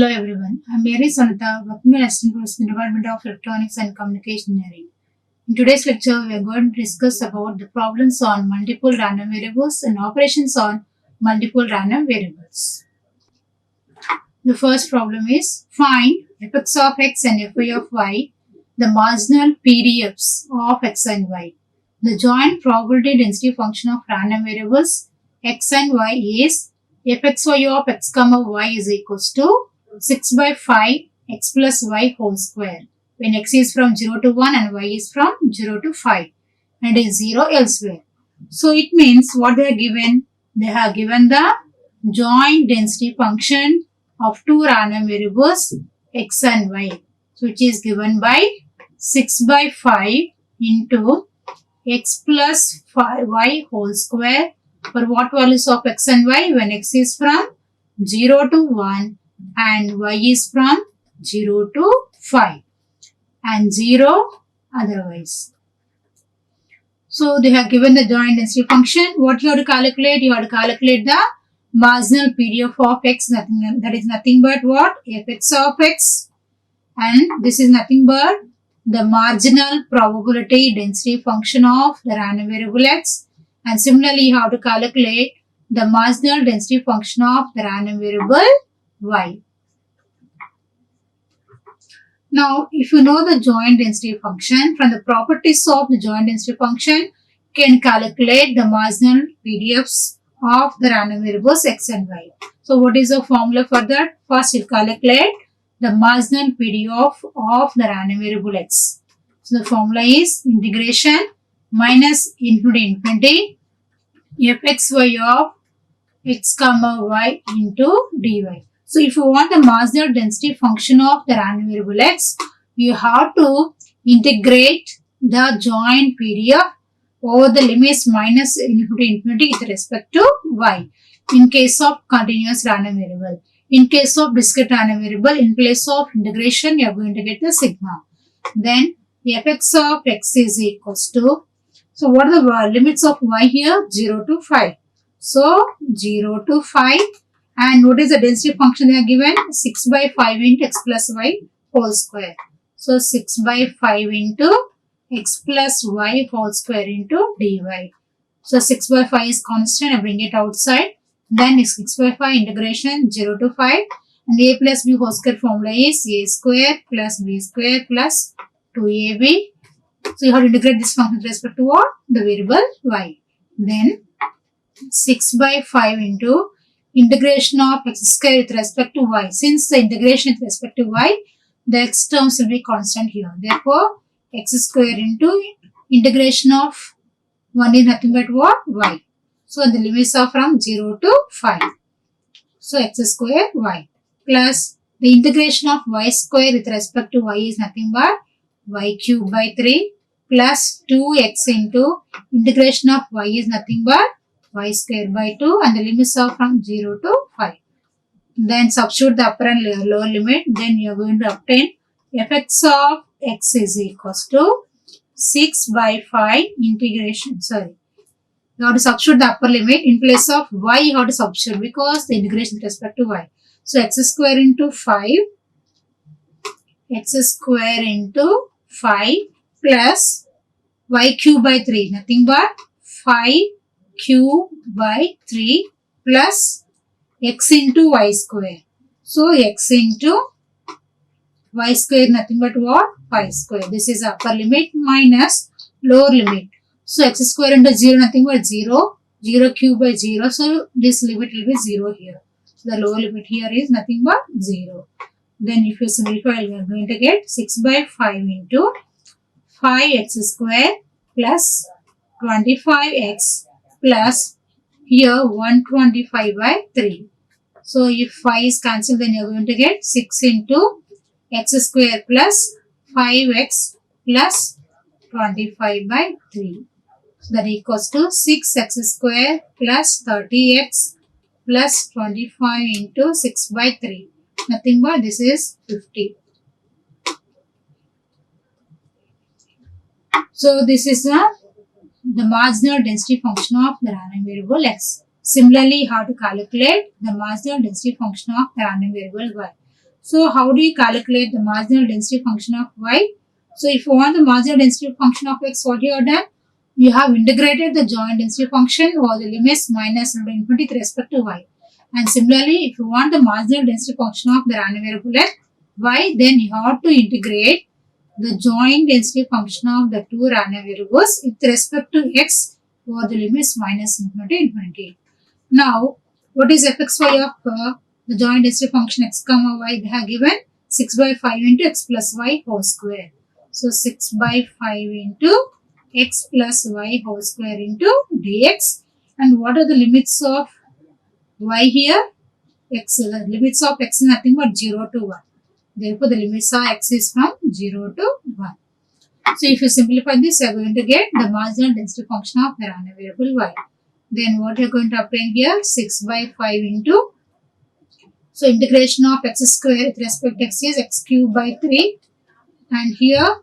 Hello everyone, I am Swarna Latha, working as assistant professor in the Department of Electronics and Communication Engineering. In today's lecture, we are going to discuss about the problems on multiple random variables and operations on multiple random variables. The first problem is find fx of x and fy of y, the marginal PDFs of x and y. The joint probability density function of random variables x and y is fxy of x comma y is equals to 6 by 5 x plus y whole square when x is from 0 to 1 and y is from 0 to 5 and is 0 elsewhere. So it means what they are given? They have given the joint density function of two random variables x and y, so which is given by 6 by 5 into x plus 5 y whole square for what values of x and y when x is from 0 to 1 and y is from 0 to 5 and 0 otherwise. So they have given the joint density function. What you have to calculate? You have to calculate the marginal PDF of x, that is nothing but what? Fx of x, and this is nothing but the marginal probability density function of the random variable x, and similarly you have to calculate the marginal density function of the random variable y. Now, if you know the joint density function, from the properties of the joint density function, you can calculate the marginal PDFs of the random variables x and y. So, what is the formula for that? First, you calculate the marginal PDF of the random variable x. So, the formula is integration minus infinity fxy of x comma y into dy. So, if you want the marginal density function of the random variable x, you have to integrate the joint PDF over the limits minus infinity with respect to y in case of continuous random variable. In case of discrete random variable, in place of integration, you are going to get the sigma. Then, fx of x is equals to, so what are the limits of y here? 0 to 5. So, 0 to 5. And what is the density function they are given? 6 by 5 into x plus y whole square. So, 6 by 5 into x plus y whole square into dy. So, 6 by 5 is constant. I bring it outside. Then 6 by 5 integration 0 to 5. And a plus b whole square formula is a square plus b square plus 2ab. So, you have to integrate this function with respect to what? The variable y. Then 6 by 5 into integration of x square with respect to y. Since the integration with respect to y, the x terms will be constant here. Therefore, x square into integration of 1 is nothing but what? Y. So, the limits are from 0 to 5. So, x square y plus the integration of y square with respect to y is nothing but y cube by 3 plus 2x into integration of y is nothing but y square by 2 and the limits are from 0 to 5. Then substitute the upper and lower limit. Then you are going to obtain fx of x is equals to 6 by 5 integration. You have to substitute the upper limit. In place of y, you have to substitute because the integration with respect to y. So x square into 5, x square into 5 plus y cube by 3, nothing but 5 cube by 3 plus x into y square. So, x into y square nothing but what? 5 square. This is upper limit minus lower limit. So, x square into 0 nothing but 0. 0 cube by 0. So, this limit will be 0 here. So, the lower limit here is nothing but 0. Then, if you simplify, you are going to get 6 by 5 into 5x square plus 25x plus here 125 by 3. So, if 5 is cancelled, then you are going to get 6 into x square plus 5x plus 25 by 3. So, that equals to 6x square plus 30x plus 25 into 6 by 3. Nothing but this is 50. So, this is the marginal density function of the random variable x. Similarly, how to calculate the marginal density function of the random variable y. So how do you calculate the marginal density function of y? So if you want the marginal density function of x, what you have done? You have integrated the joint density function over the limits minus infinity with respect to y. And similarly, if you want the marginal density function of the random variable x, y, then you have to integrate the joint density function of the two random variables with respect to x over the limits minus infinity. Now, what is fxy of the joint density function x comma y? They have given 6 by 5 into x plus y whole square. So 6 by 5 into x plus y whole square into dx. And what are the limits of y here? X, the limits of x is nothing but 0 to 1. Therefore, the limits of x is from 0 to 1. So, if you simplify this, you are going to get the marginal density function of the random variable y. Then what you are going to obtain here? 6 by 5 into, so integration of x square with respect to x is x cube by 3. And here,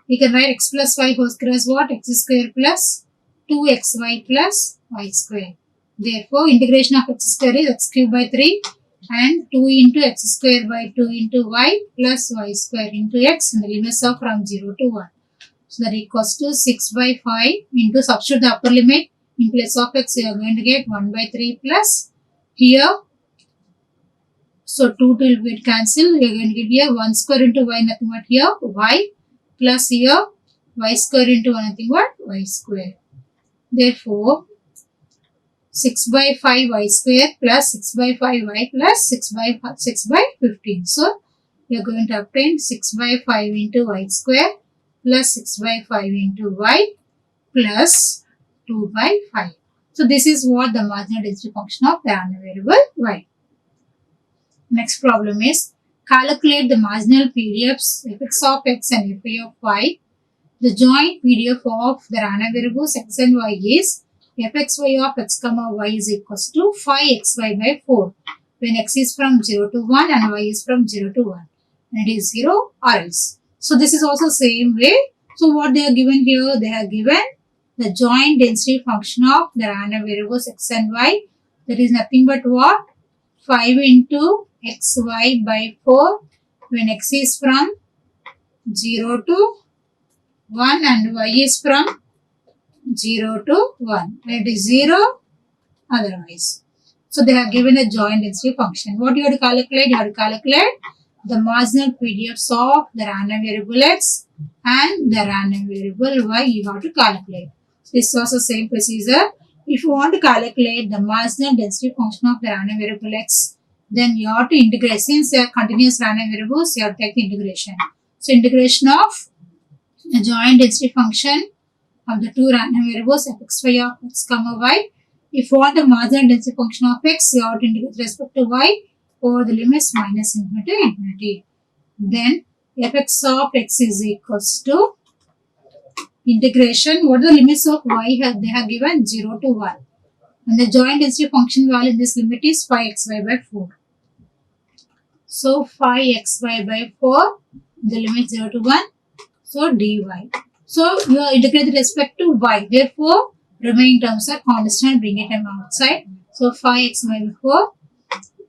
we can write x plus y whole square as what? X square plus 2xy plus y square. Therefore, integration of x square is x cube by 3 and 2 into x square by 2 into y plus y square into x, and the limits are from 0 to 1. So that equals to 6 by 5 into, substitute the upper limit, in place of x you are going to get 1 by 3 plus here, so 2 will get cancelled, you are going to get here 1 square into y nothing but here y plus here y square into nothing but y square. Therefore, 6 by 5 y square plus 6 by 5 y plus 6 by 15. So, you are going to obtain 6 by 5 into y square plus 6 by 5 into y plus 2 by 5. So, this is what the marginal density function of the random variable y. Next problem is, calculate the marginal PDFs fx of x and fy of y. The joint PDF of the random variables x and y is fxy of x comma y is equals to 5xy by 4 when x is from 0 to 1 and y is from 0 to 1 and it is 0 or else. So this is also same way. So what they are given here? They are given the joint density function of the random variables x and y, that is nothing but what? 5 into xy by 4 when x is from 0 to 1 and y is from 0 to 1. It is 0 otherwise. So they have given a joint density function. What you have to calculate? You have to calculate the marginal PDFs of the random variable x and the random variable y. You have to calculate. This is also same procedure. If you want to calculate the marginal density function of the random variable x, then you have to integrate. Since they are continuous random variables, you have to take the integration. So integration of the joint density function of the two random variables fxy of x comma y. If you want the marginal density function of x, you have to integrate with respect to y over the limits minus infinity to infinity. Then fx of x is equals to integration. What are the limits of y? They have given 0 to 1. And the joint density function value in this limit is 5xy by 4. So 5xy by 4, the limit 0 to 1. So dy. So you are integrating with respect to y. Therefore, remaining terms are constant. Bring it outside. So 5x by 4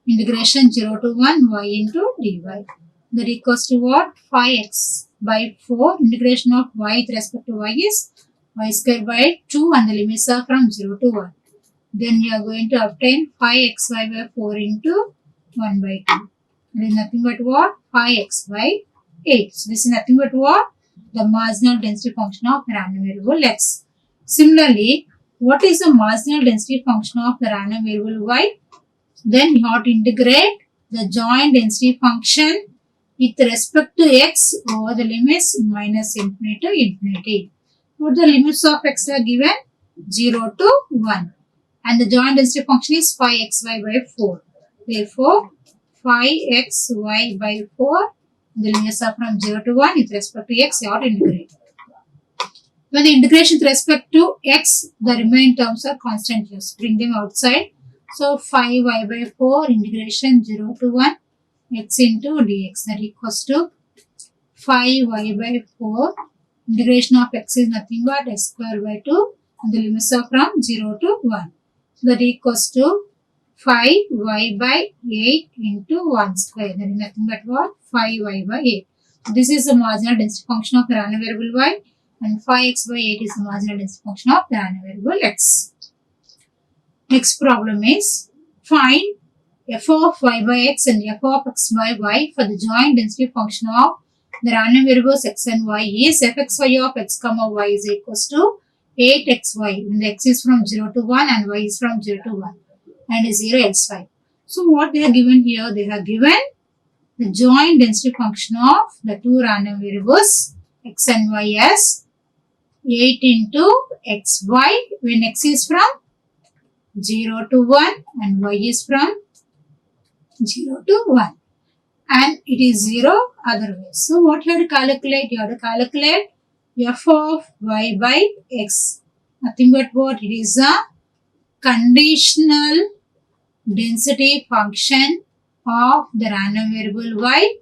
integration 0 to 1 y into dy. That equals to what? 5x by 4 integration of y with respect to y is y square by 2 and the limits are from 0 to 1. Then you are going to obtain 5xy by 4 into 1 by 2. That is nothing but what? 5x by 8. So this is nothing but what? The marginal density function of the random variable x. Similarly, what is the marginal density function of the random variable y? Then you have to integrate the joint density function with respect to x over the limits minus infinity to infinity. What the limits of x are given? 0 to 1. And the joint density function is 5xy by 4. Therefore, 5xy by 4, the limits are from 0 to 1 with respect to x, you have to integrate. When the integration with respect to x, the remaining terms are constant. Just bring them outside. So 5y by 4 integration 0 to 1 x into dx, that equals to 5y by 4 integration of x is nothing but x square by 2 and the limits are from 0 to 1. So that equals to 5y by 8 into 1 square. That is nothing but what? 5y by 8. This is the marginal density function of the random variable y, and 5x by 8 is the marginal density function of the random variable x. Next problem is find f of y by x and f of x by y for the joint density function of the random variables x and y is fxy of x comma y is equals to 8xy when the x is from 0 to 1 and y is from 0 to 1 and is 0 elsewhere. So what they have given here, they have given the joint density function of the two random variables x and y as 8 into xy when x is from 0 to 1 and y is from 0 to 1 and it is 0 otherwise. So what you have to calculate? You have to calculate f of y by x. Nothing but what? It is a conditional density function of the random variable y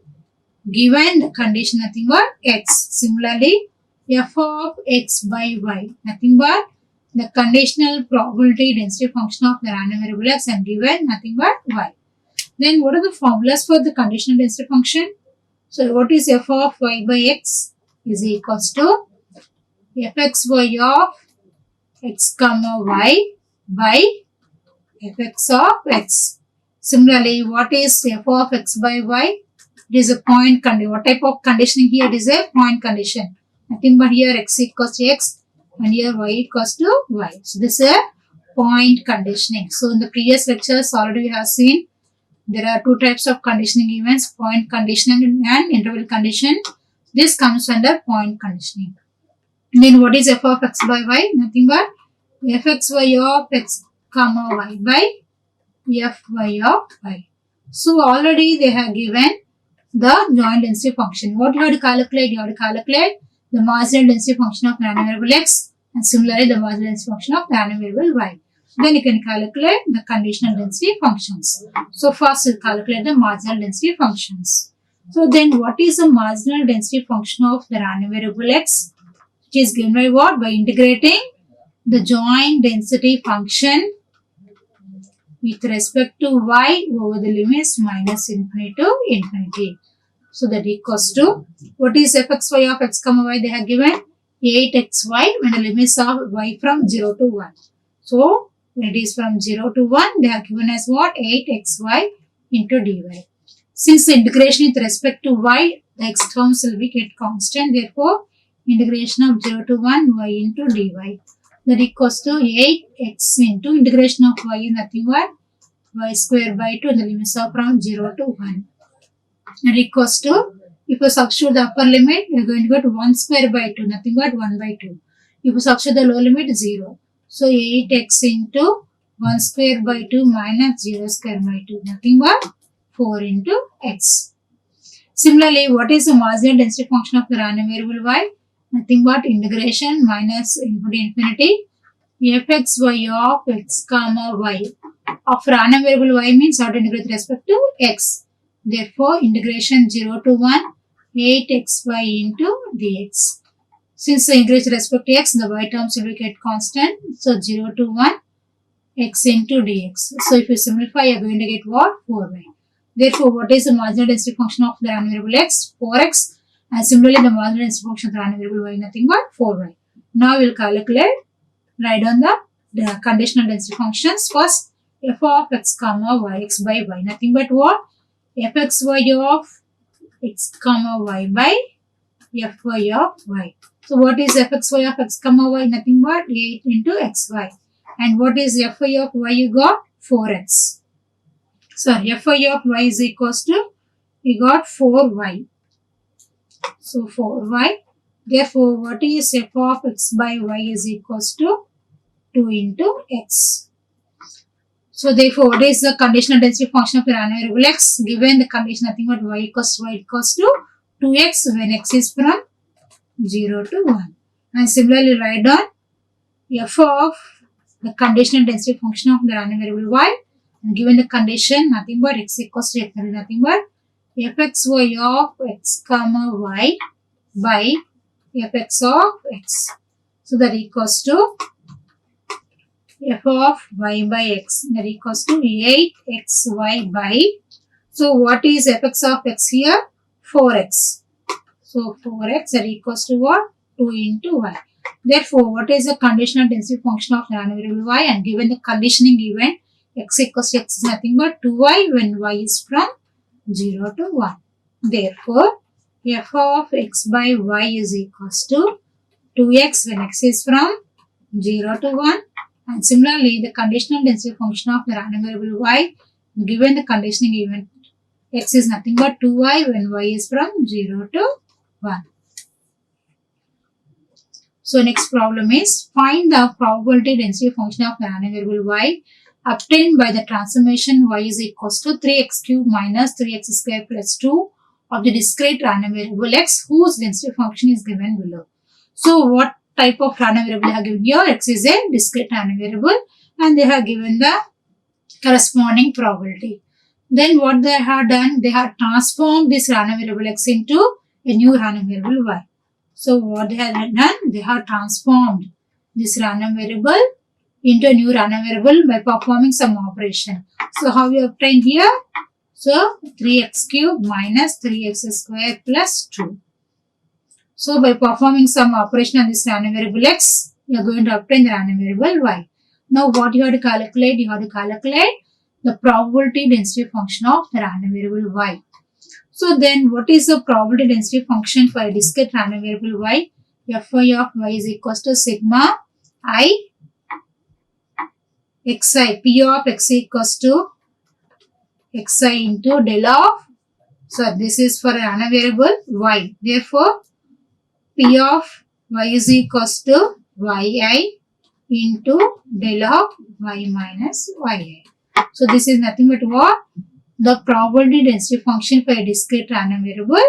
given the condition nothing but x. Similarly, f of x by y nothing but the conditional probability density function of the random variable x and given nothing but y. Then what are the formulas for the conditional density function? So what is f of y by x is equals to fxy of x comma y by fx of x. Similarly, what is f of x by y? It is a point condition. What type of conditioning here? It is a point condition. Nothing but here x equals to x and here y equals to y. So this is a point conditioning. So in the previous lectures already we have seen there are two types of conditioning events, point conditioning and interval condition. This comes under point conditioning. And then what is f of x by y? Nothing but fxy of x comma y by fy of y. So already they have given the joint density function. What you have to calculate? You have to calculate the marginal density function of random variable x and similarly the marginal density function of random variable y. Then you can calculate the conditional density functions. So first you calculate the marginal density functions. So then what is the marginal density function of the random variable x? Which is given by what? By integrating the joint density function with respect to y over the limits minus infinity to infinity. So that equals to, what is fxy of x comma y? They have given 8xy when the limits of y from 0 to 1. So when it is from 0 to 1, they have given us what? 8xy into dy. Since the integration with respect to y, the x terms will be kept constant. Therefore, integration of 0 to 1 y into dy. That equals to 8x into integration of y is nothing but y square by 2. The limits are from 0 to 1. That equals to, if you substitute the upper limit, we are going to get 1 square by 2, nothing but 1 by 2. If you substitute the lower limit, 0. So 8x into 1 square by 2 minus 0 square by 2, nothing but 4 into x. Similarly, what is the marginal density function of the random variable y? Nothing but integration minus infinity fxy of x comma y. Of random variable y means how to integrate with respect to x. Therefore, integration 0 to 1 8xy into dx. Since the integration with respect to x, the y terms will be kept constant. So 0 to 1 x into dx. So if you simplify, you are going to get what? 4y. Therefore, what is the marginal density function of the random variable x? 4x. And similarly, the marginal density function of the random variable y nothing but 4y. Now we will calculate, write down the conditional density functions. First, f of x comma y x by y nothing but what? fxy of x comma y by fy of y. So what is fxy of x comma y? Nothing but 8 into xy. And what is fy of y? You got 4x. So fy of y is equals to, you got 4y. So 4y. Therefore, what is f of x by y is equals to 2 into x. So therefore, what is the conditional density function of the random variable x? Given the condition nothing but y equals to 2x when x is from 0 to 1. And similarly, write down f of the conditional density function of the random variable y. And given the condition nothing but x equals to x, nothing but fxy of x comma y by fx of x. So that equals to f of y by x that equals to 8xy by, so what is fx of x here? 4x. So 4x that equals to what? 2 into y. Therefore, what is the conditional density function of the random variable y? And given the conditioning given, x equals to x is nothing but 2y when y is from 0 to 1. Therefore, f of x by y is equals to 2x when x is from 0 to 1. And similarly, the conditional density function of the random variable y, given the conditioning given, x is nothing but 2y when y is from 0 to 1. So next problem is find the probability density function of the random variable y obtained by the transformation y is equals to 3x cube minus 3x square plus 2 of the discrete random variable x whose density function is given below. So what type of random variable they have given here? X is a discrete random variable and they have given the corresponding probability. Then what they have done? They have transformed this random variable x into a new random variable y. So what they have done? They have transformed this random variable into a new random variable by performing some operation. So how we obtain here? So 3x cube minus 3x square plus 2. So by performing some operation on this random variable x, you are going to obtain the random variable y. Now what you have to calculate? You have to calculate the probability density function of the random variable y. So then what is the probability density function for a discrete random variable y? Fy of y is equals to sigma I xi. P of x equals to xi into del of, so this is for a random variable y. Therefore, P of y is equals to yi into del of y minus yi. So this is nothing but what? The probability density function for a discrete random variable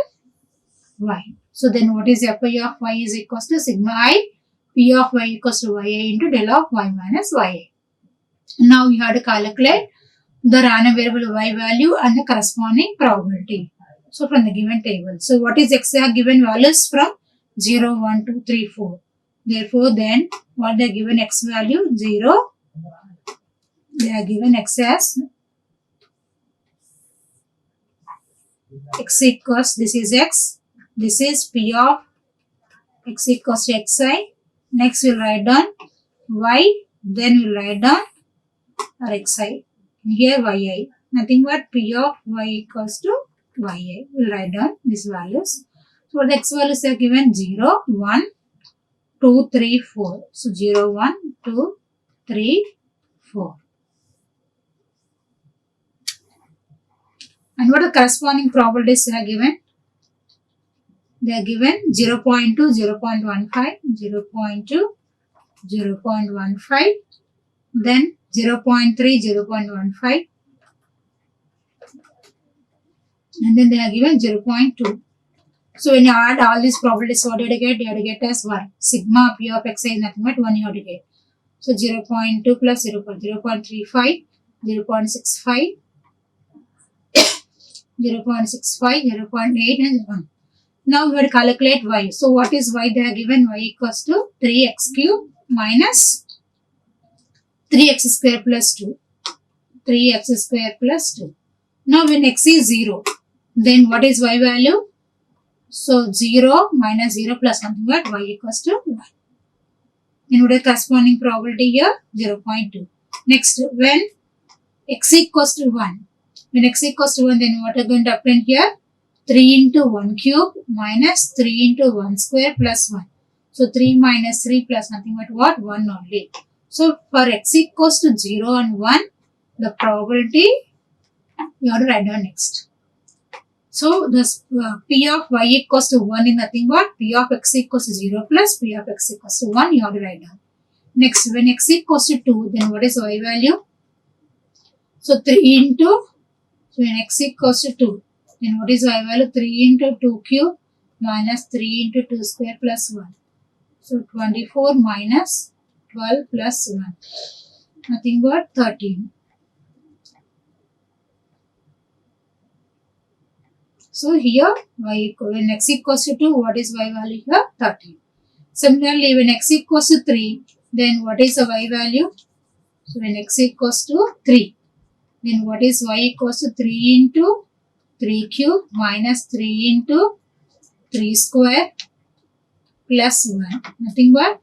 y. So then what is Fy of y is equals to sigma I, P of y equals to yi into del of y minus yi. Now you have to calculate the random variable y value and the corresponding probability. So from the given table. So what is x? They have given values from 0, 1, 2, 3, 4. Therefore then what they are given x value? 0. They are given x as x equals, this is x, this is P of x equals to xi. Next we'll write down y, then we'll write down our xi. Here yi, nothing but P of y equals to yi. We'll write down these values. So the x values are given 0, 1, 2, 3, 4. So 0, 1, 2, 3, 4. And what are the corresponding probabilities they are given? They are given 0 0.2, 0 0.15, 0 0.2, 0 0.15, then 0 0.3, 0 0.15, and then they are given 0 0.2. So when you add all these probabilities, what you have to get? You have to get as 1. Sigma P of xi is nothing but 1 you have to get. So 0 0.2 plus 0 0.35, 0 0.65, 0 0.65, 0 0.8 and 1. Now we have to calculate y. So what is y? They are given y equals to 3x cube minus 3x square plus 2. 3x square plus 2. Now when x is 0, then what is y value? So 0 minus 0 plus something but y equals to 1. Then what is corresponding probability here? 0.2. Next, when x equals to 1. When x equals to 1, then what are going to obtain here? 3 into 1 cube minus 3 into 1 square plus 1. So 3 minus 3 plus nothing but what? 1 only. So for x equals to 0 and 1, the probability you have to write down next. So this P of y equals to 1 is nothing but P of x equals to 0 plus P of x equals to 1 you have to write down. Next, when x equals to 2, then what is y value? So 3 into, so when x equals to 2, then what is y value? 3 into 2 cube minus 3 into 2 square plus 1. So 24 minus 12 plus 1. Nothing but 13. So here y when x equals to 2, what is y value here? 13. Similarly, when x equals to 3, then what is the y value? So when x equals to 3, then what is y equals to 3 into 3 cube minus 3 into 3 square plus 1. Nothing but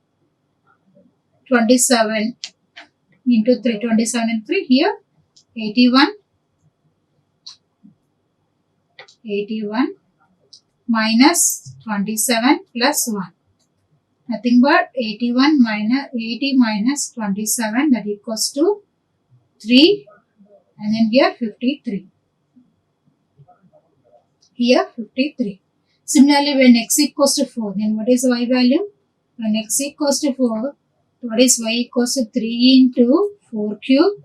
27 into 3. 27 and 3 here. 81. 81 minus 27 plus 1. Nothing but 81 minus 80 minus 27, that equals to 3, and then here 53. Here 53. Similarly, when x equals to 4, then what is y value? When x equals to 4, what is y equals to 3 into 4 cube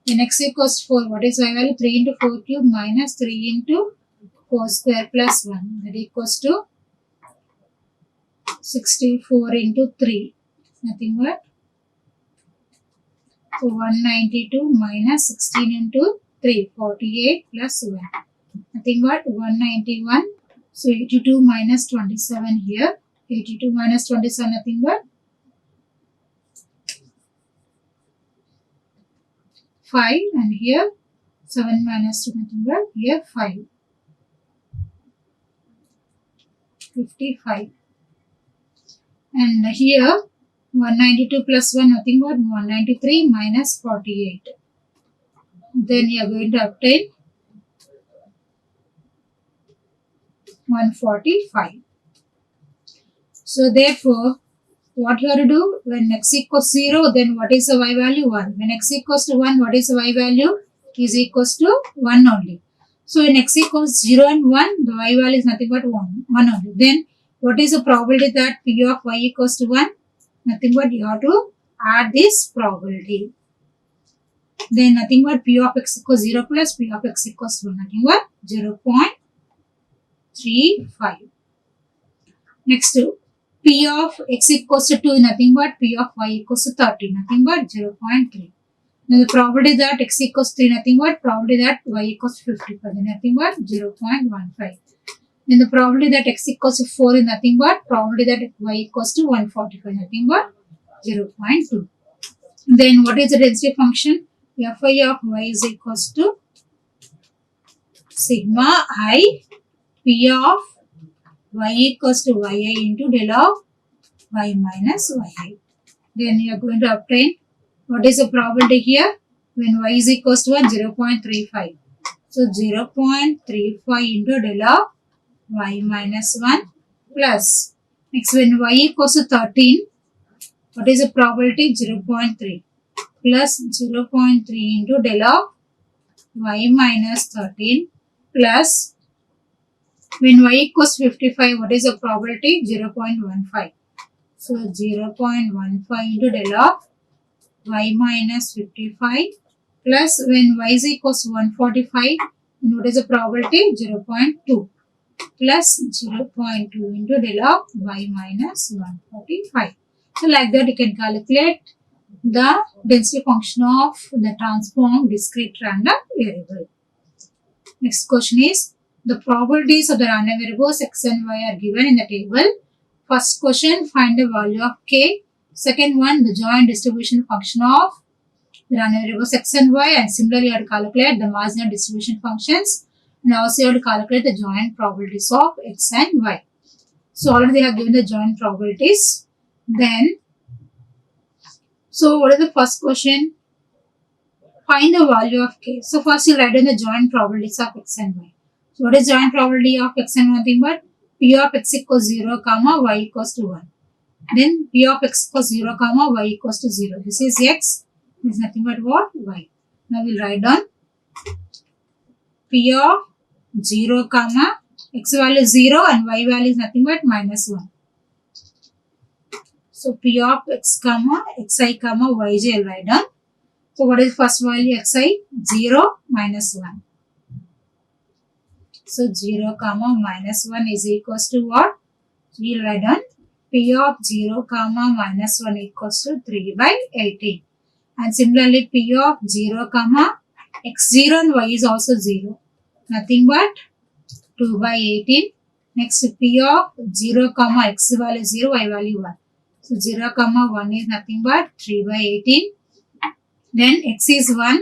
when x equals to 4, what is y value? 3 into 4 cube minus 3 into 4 square plus 1, that equals to 64 into 3, nothing but, so 192 minus 16 into 3, 48 plus 1, nothing but 191, so 82 minus 27 here, 82 minus 27, nothing but 5, and here 7 minus 2, nothing but here 5, 55, and here 192 plus 1, nothing but 193 minus 48. Then you are going to obtain 145. So therefore, what you have to do, when x equals 0, then what is the y value? 1. When x equals to 1, what is the y value? Is equals to 1 only. So when x equals 0 and 1, the y value is nothing but 1 only. Then what is the probability that p of y equals to 1? Nothing but you have to add this probability. Then nothing but p of x equals 0 plus p of x equals 1, nothing but 0.35. Next, p of x equals to 2, nothing but p of y equals to 30, nothing but 0.3. Now the probability that x equals 3, nothing but probability that y equals to 55, nothing but 0.15. Then the probability that x equals to 4 is nothing but probability that y equals to 145, nothing but 0.2. Then what is the density function? Fi of y is equals to sigma I p of y equals to yi into del of y minus yi. Then you are going to obtain what is the probability here? When y is equals to 1, 0.35. So 0.35 into del of y minus 1 plus, next when y equals to 13, what is the probability? 0.3 plus 0.3 into del of y minus 13 plus, when y equals 55, what is the probability? 0.15. So 0.15 into del of y minus 55 plus, when y is equals to 145, then what is the probability? 0.2 plus 0.2 into del of y minus 145. So like that you can calculate the density function of the transformed discrete random variable. Next question is, the probabilities of the random variables x and y are given in the table. First question, find the value of k. Second one, the joint distribution function of the random variables x and y, and similarly you have to calculate the marginal distribution functions, and also you have to calculate the joint probabilities of x and y. So already they have given the joint probabilities. Then, so what is the first question? Find the value of k. So first you write down the joint probabilities of x and y. So what is joint probability of x and y? Nothing but p of x equals 0, comma y equals to 1. Then p of x equals 0, comma y equals to 0. This is x. This is nothing but what? Y. Now we'll write down p of 0, comma x value is 0 and y value is nothing but minus 1. So p of x, comma xi, comma yj will write down. So what is first value? Xi? 0 minus 1. So 0, comma minus 1 is equals to what? We will write down p of 0, comma minus 1 equals to 3 by 18. And similarly p of 0, comma x0 and y is also 0. Nothing but 2 by 18 Next p of 0 comma x value 0, y value 1. So 0 comma 1 is nothing but 3 by 18. Then x is 1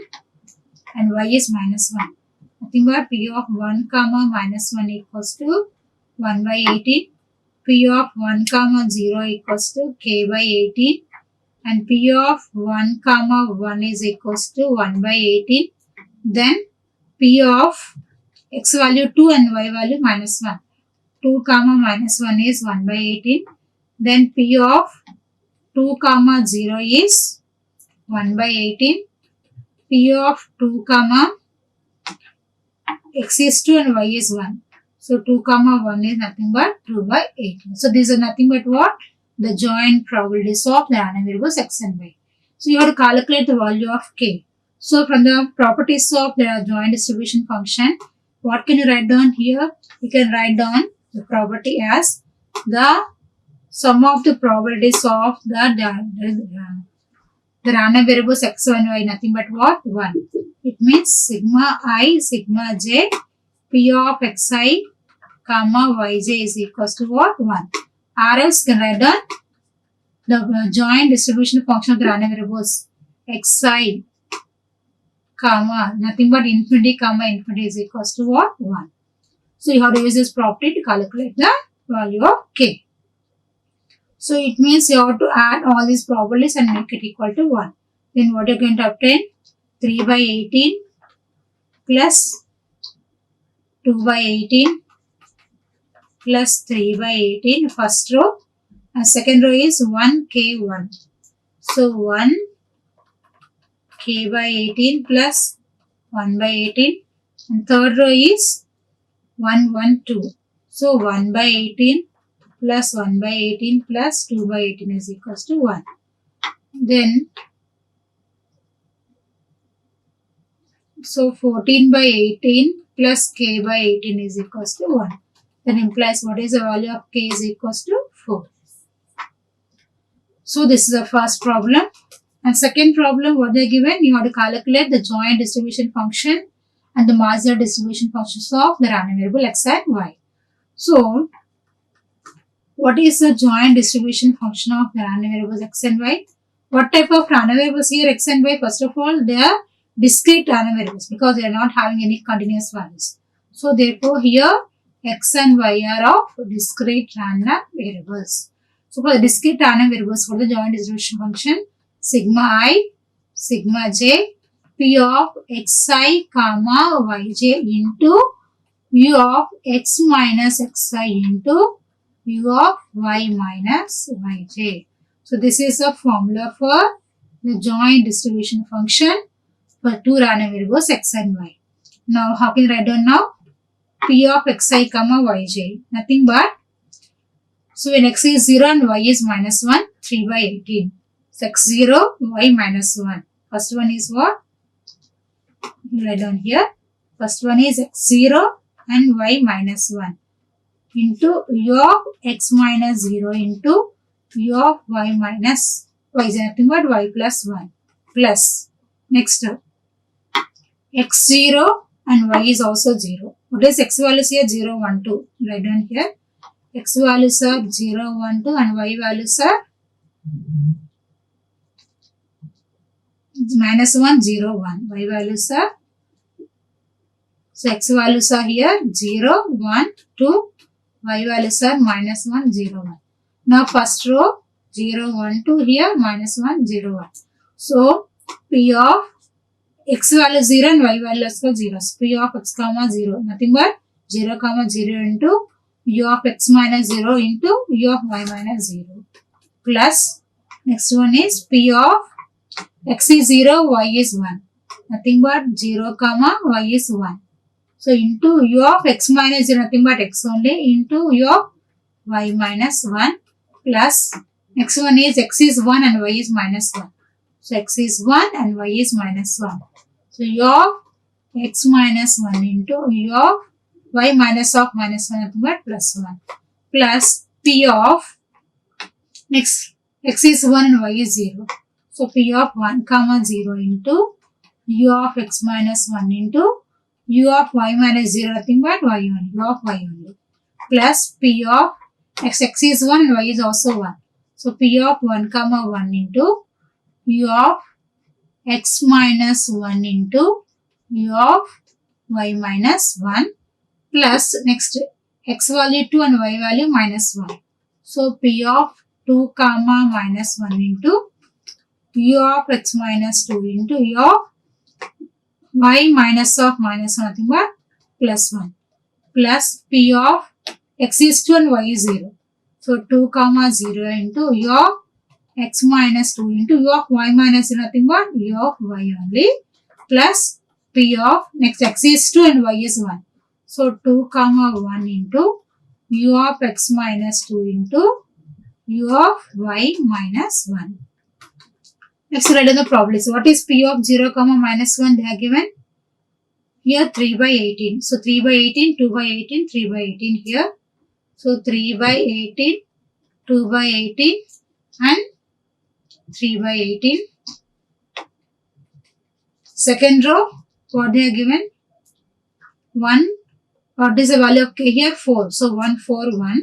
and y is minus 1. Nothing but p of 1 comma minus 1 equals to 1 by 18. P of 1 comma 0 equals to k by 18. And p of 1 comma 1 is equals to 1 by 18. Then p of x value 2 and y value minus 1. 2 comma minus 1 is 1 by 18. Then p of 2 comma 0 is 1 by 18. P of 2 comma x is 2 and y is 1. So 2 comma 1 is nothing but 2 by 18. So these are nothing but what? The joint probabilities of the random variables x and y. So you have to calculate the value of k. So from the properties of the joint distribution function, what can you write down here? You can write down the property as the sum of the probabilities of the random variables x and y, nothing but what? 1. It means sigma I, sigma j, p of xi, comma yj is equals to what? 1. Or else you can write down the joint distribution function of the random variables xi, comma, nothing but infinity, comma infinity is equals to what? 1. So you have to use this property to calculate the value of k. So it means you have to add all these probabilities and make it equal to 1. Then what you are going to obtain? 3 by 18 plus 2 by 18 plus 3 by 18, first row. And second row is 1k1. So 1 k by 18 plus 1 by 18. And third row is 1, 1, 2. So 1 by 18 plus 1 by 18 plus 2 by 18 is equals to 1. Then, so 14 by 18 plus k by 18 is equals to 1. That implies what is the value of k is equals to 4. So this is the first problem. And second problem, what they are given, you have to calculate the joint distribution function and the marginal distribution functions of the random variable x and y. So, what is the joint distribution function of the random variables x and y? What type of random variables here x and y? First of all, they are discrete random variables because they are not having any continuous values. So, therefore, here x and y are of discrete random variables. So, for the discrete random variables, for the joint distribution function, sigma I, sigma j, p of xi, comma yj into u of x minus xi into u of y minus yj. So, this is a formula for the joint distribution function for two random variables x and y. Now, how can you write down now? P of xi, comma yj. Nothing but, so when x is 0 and y is minus 1, 3 by 18. So, x 0, y minus 1. First one is what? You write down here. First one is x 0 and y minus 1 into u of x minus 0 into u of y minus y is nothing but y plus 1 plus next x 0 and y is also 0. What is x values here? 0, 1, 2. Write down here. X values are 0, 1, 2 and y values are minus 1, 0, 1. Y values are, so x values are here 0, 1, 2. Y values are minus 1, 0, 1. Now first row 0, 1, 2 here minus 1, 0, 1. So P of x value 0 and y values are 0. So P of x comma 0 nothing but 0 comma 0 into u of x minus 0 into u of y minus 0 plus next one is P of x is 0, y is 1. Nothing but 0 comma y is 1. So into u of x minus 0 nothing but x only into u of y minus 1 plus next one is x is 1 and y is minus 1. So x is 1 and y is minus 1. So u of x minus 1 into u of y minus of minus 1 nothing but plus 1 plus P of next x is 1 and y is 0. So P of 1 comma 0 into u of x minus 1 into u of y minus 0 nothing but y only, u of y only plus P of x is 1 and y is also 1. So P of 1 comma 1 into U of x minus 1 into U of y minus 1 plus next x value 2 and y value minus 1. So P of 2 comma minus 1 into U of x minus 2 into U of y minus of minus nothing but plus 1 plus P of x is 2 and y is 0. So 2 comma 0 into U of x minus 2 into U of y minus nothing but U of y only plus P of next x is 2 and y is 1. So 2 comma 1 into U of x minus 2 into U of y minus 1. Next write down the probabilities. What is P of 0 comma minus 1? They are given here 3 by 18. So 3 by 18, 2 by 18, 3 by 18 here. So 3 by 18, 2 by 18 and 3 by 18. Second row, what they are given? 1. What is the value of k here? 4. So 1, 4, 1.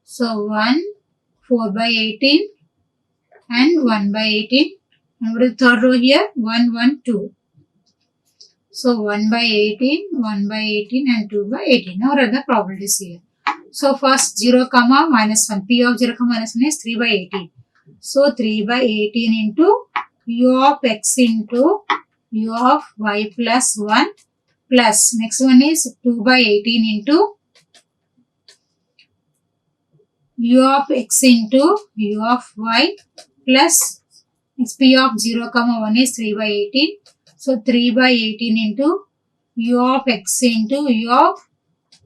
So 1, 4 by 18 and 1 by 18. And what is the third row here? 1, 1, 2. So 1 by 18, 1 by 18 and 2 by 18. Now write the probabilities here. So first 0 comma minus 1. P of 0 comma minus 1 is 3 by 18. So 3 by 18 into U of x into U of y plus 1 plus next one is 2 by 18 into U of x into U of y plus next P of 0 comma 1 is 3 by 18. So 3 by 18 into U of x into U of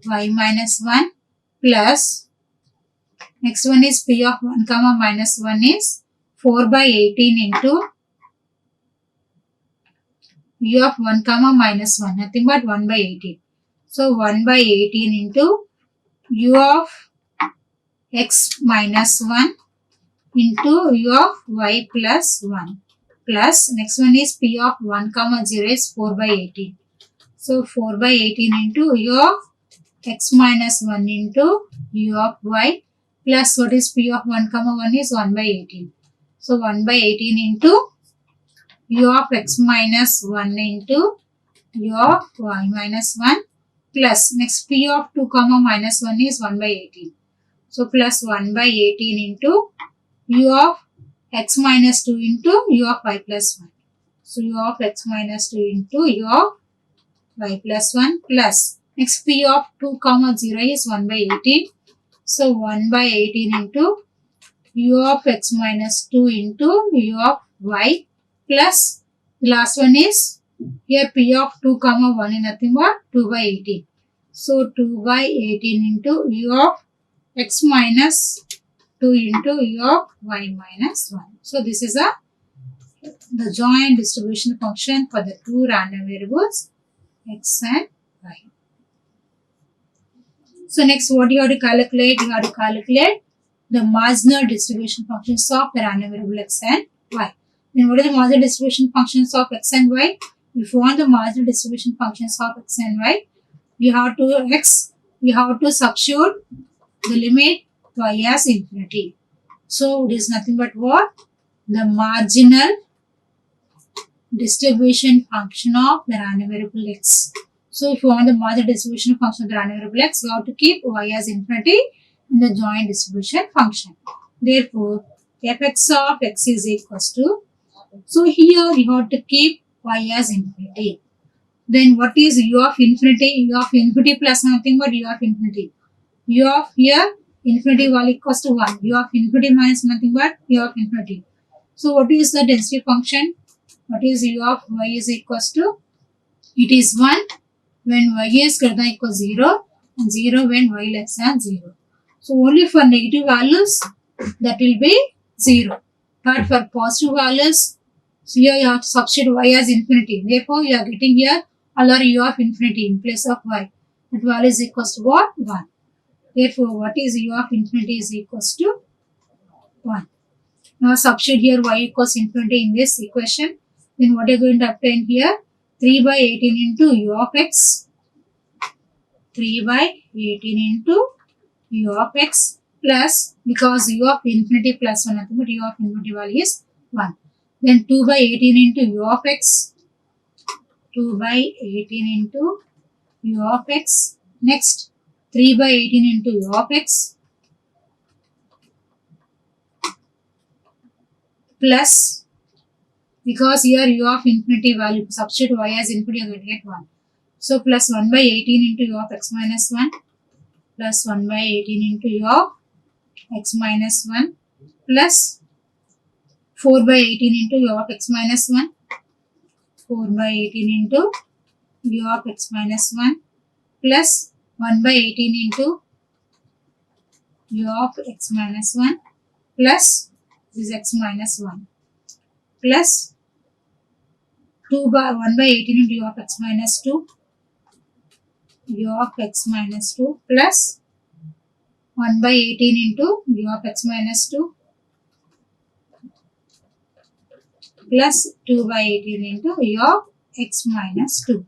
y minus 1 plus next one is P of 1 comma minus 1 is 4 by 18 into U of 1 comma minus 1, nothing but 1 by 18. So 1 by 18 into U of x minus 1 into U of y plus 1 plus next one is P of 1 comma 0 is 4 by 18. So 4 by 18 into U of x minus 1 into U of y plus what is P of 1 comma 1 is 1 by 18. So 1 by 18 into U of x minus 1 into U of y minus 1 plus next P of 2 comma minus 1 is 1 by 18. So plus 1 by 18 into U of x minus 2 into U of y plus 1. So U of x minus 2 into U of y plus 1 plus next P of 2 comma 0 is 1 by 18. So 1 by 18 into U of x minus 2 into U of y plus the last one is here P of 2 comma 1 is nothing but 2 by 18. So 2 by 18 into U of x minus 2 into U of y minus 1. So this is the joint distribution function for the two random variables x and y. So next what you have to calculate? You have to calculate the marginal distribution functions of the random variable x and y. Then what are the marginal distribution functions of x and y? If you want the marginal distribution functions of x and y, you have to substitute the limit y as infinity. So it is nothing but what? The marginal distribution function of the random variable x. So if you want the marginal distribution function of the random variable x, you have to keep y as infinity in the joint distribution function. Therefore, fx of x is equals to, so here you have to keep y as infinity. Then what is u of infinity? U of infinity plus nothing but u of infinity. U of here infinity value equals to 1. U of infinity minus nothing but u of infinity. So what is the density function? What is u of y is equals to? It is 1 when y is greater than or equal to 0 and 0 when y less than 0. So only for negative values that will be 0. But for positive values, so here you have to substitute y as infinity. Therefore, you are getting here all are u of infinity in place of y. That value is equals to what? 1. Therefore, what is u of infinity is equals to 1. Now substitute here y equals infinity in this equation. Then what are you going to obtain here? 3 by 18 into u of x 3 by 18 into u of x plus, because u of infinity plus 1, nothing but u of infinity value is 1. Then 2 by 18 into u of x, 2 by 18 into u of x. Next, 3 by 18 into u of x plus, because here u of infinity value, substitute y as infinity, you are going to get 1. So plus 1 by 18 into u of x minus 1 plus 1 by 18 into u of x minus 1 plus 4 by 18 into u of x minus 1, 4 by 18 into u of x minus 1 plus 1 by 18 into u of x minus 1 plus this x minus 1 plus 2 by 1 by 18 into u of x minus 2, u of x minus 2 plus 1 by 18 into u of x minus 2 plus 2 by 18 into u of x minus 2.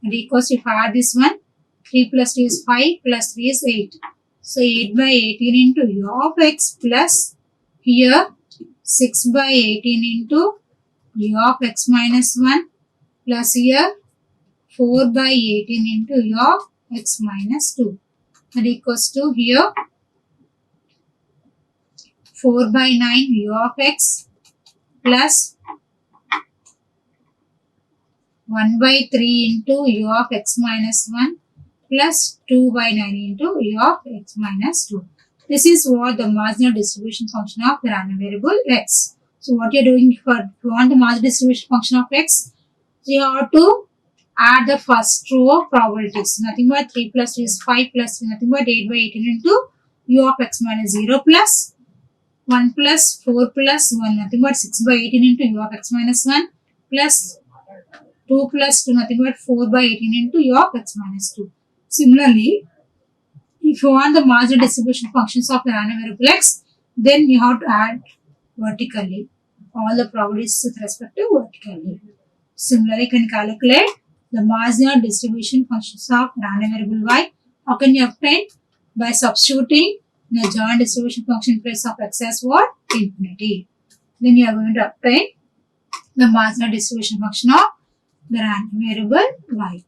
And equals, if I add this one, 3 plus 2 is 5 plus 3 is 8. So 8 by 18 into u of x plus here 6 by 18 into u of x minus 1 plus here 4 by 18 into u of x minus 2. That equals to here 4 by 9 u of x plus 1 by 3 into u of x minus 1 plus 2 by 9 into u of x minus 2. This is what the marginal distribution function of the random variable x. So what you are doing, if you want the marginal distribution function of x, so you have to add the first row of probabilities. Nothing but 3 plus 3 is 5 plus 3, nothing but 8 by 18 into u of x minus 0 plus 1 plus 4 plus 1, nothing but 6 by 18 into u of x minus 1 plus 2 plus 2, nothing but 4 by 18 into u of x minus 2. Similarly, if you want the marginal distribution functions of the random variable x, then you have to add vertically all the probabilities with respect to vertically. Similarly, you can calculate the marginal distribution functions of random variable y. How can you obtain? By substituting the joint distribution function in place of x as what? Infinity. Then you are going to obtain the marginal distribution function of the random variable y.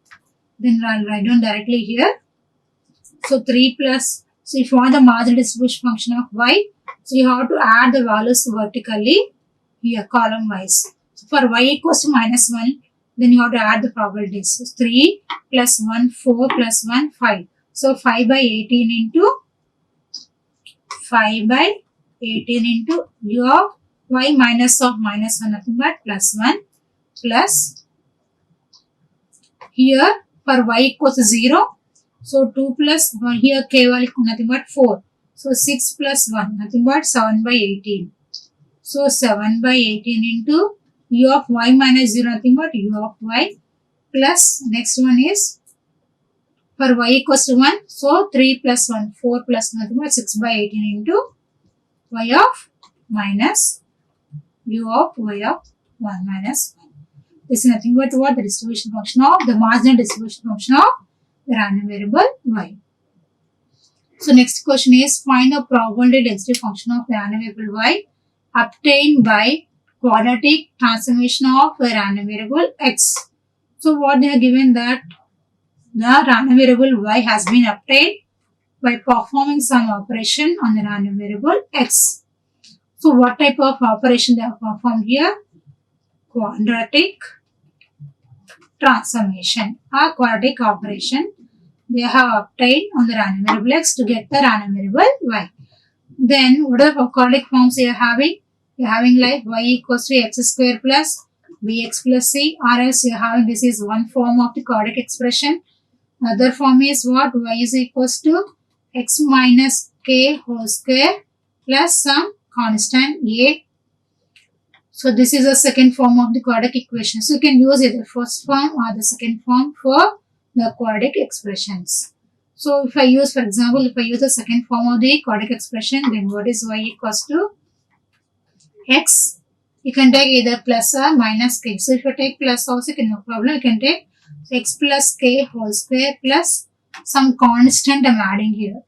Then I'll write down directly here. So 3 plus, so if you want the marginal distribution function of y, so you have to add the values vertically here, column wise. So for y equals to minus 1, then you have to add the probabilities. So 3 plus 1, 4 plus 1, 5. So 5 by 18 into 5 by 18 into u of y minus of minus 1, nothing but plus 1 plus here for y equals to 0. So 2 plus 1, here k value nothing but 4. So 6 plus 1, nothing but 7 by 18. So 7 by 18 into u of y minus 0, nothing but u of y plus next one is for y equals to 1. So 3 plus 1, 4 plus nothing but 6 by 18 into y of minus u of y of 1 minus 1. This is nothing but what? The distribution function of the marginal distribution function of the random variable y. So next question is, find the probability density function of the random variable y obtained by quadratic transformation of a random variable x. So what they are given, that the random variable y has been obtained by performing some operation on the random variable x. So what type of operation they have performed here? Quadratic transformation or quadratic operation they have obtained on the random variable x to get the random variable y. Then what are the quadratic forms you are having? You are having like y equals to x square plus bx plus c, or else you are having, this is one form of the quadratic expression. Other form is what? Y is equals to x minus k whole square plus some constant a. So this is a second form of the quadratic equation. So you can use either first form or the second form for the quadratic expressions. So if I use, for example, if I use the second form of the quadratic expression, then what is y equals to x? You can take either plus or minus k. So if you take plus also, no problem, you can take x plus k whole square plus some constant I'm adding here.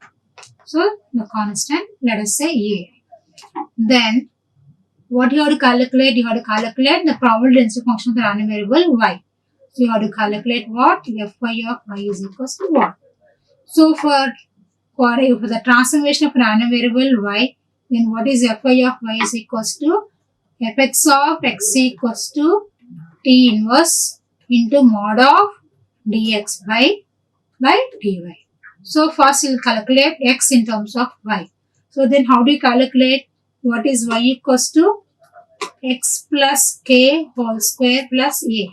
So the constant, let us say A. Then what you have to calculate? You have to calculate the probability density function of the random variable y. So you have to calculate what? Fy of y is equals to what? So for the transformation of random variable y, then what is Fy of y is equals to fx of x equals to t inverse into mod of dx by dy. So first you will calculate x in terms of y. So then how do you calculate what is y equals to x plus k whole square plus a.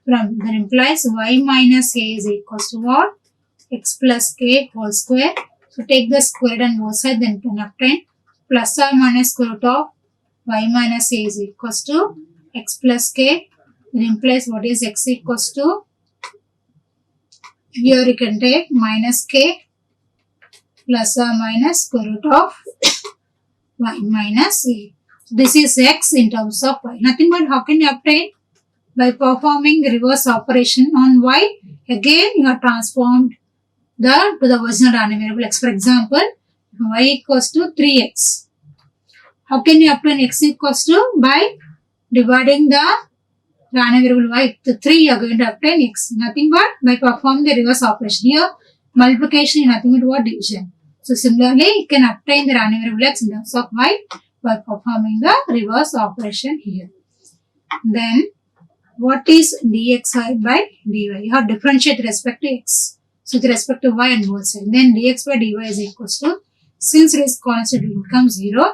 From that implies y minus a is equals to what? X plus k whole square. So take the square root on both sides, then can obtain plus or minus square root of y minus a is equals to x plus k. That implies what is x equals to, here you can take minus k plus or minus square root of y minus a. So this is x in terms of y. Nothing but how can you obtain? By performing reverse operation on y. Again you have transformed to the original random variable x. For example, y equals to 3x. How can you obtain x equals to? By dividing the random variable y to 3, you are going to obtain x. Nothing but by performing the reverse operation. Here multiplication is nothing but what? Division. So similarly, you can obtain the random variable x in terms of y by performing the reverse operation here. Then what is dx by dy? You have to differentiate with respect to x. So with respect to y on both sides. Then dx by dy is equals to, since it is constant, it becomes 0.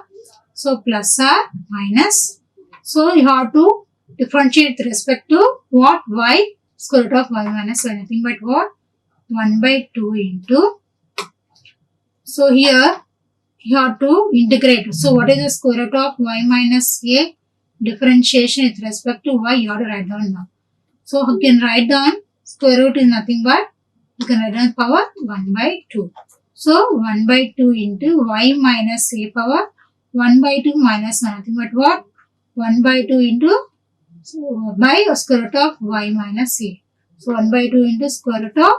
So plus or minus. So you have to differentiate with respect to what? Y, square root of y minus y. Nothing but what? 1 by 2 into. So here you have to integrate. So what is the square root of y minus a? Differentiation with respect to y, you have to write down now. So you can write down square root is nothing but, you can write down power 1 by 2. So 1 by 2 into y minus a power 1 by 2 minus nothing but what? 1 by 2 into, so by square root of y minus a. So 1 by 2 into square root of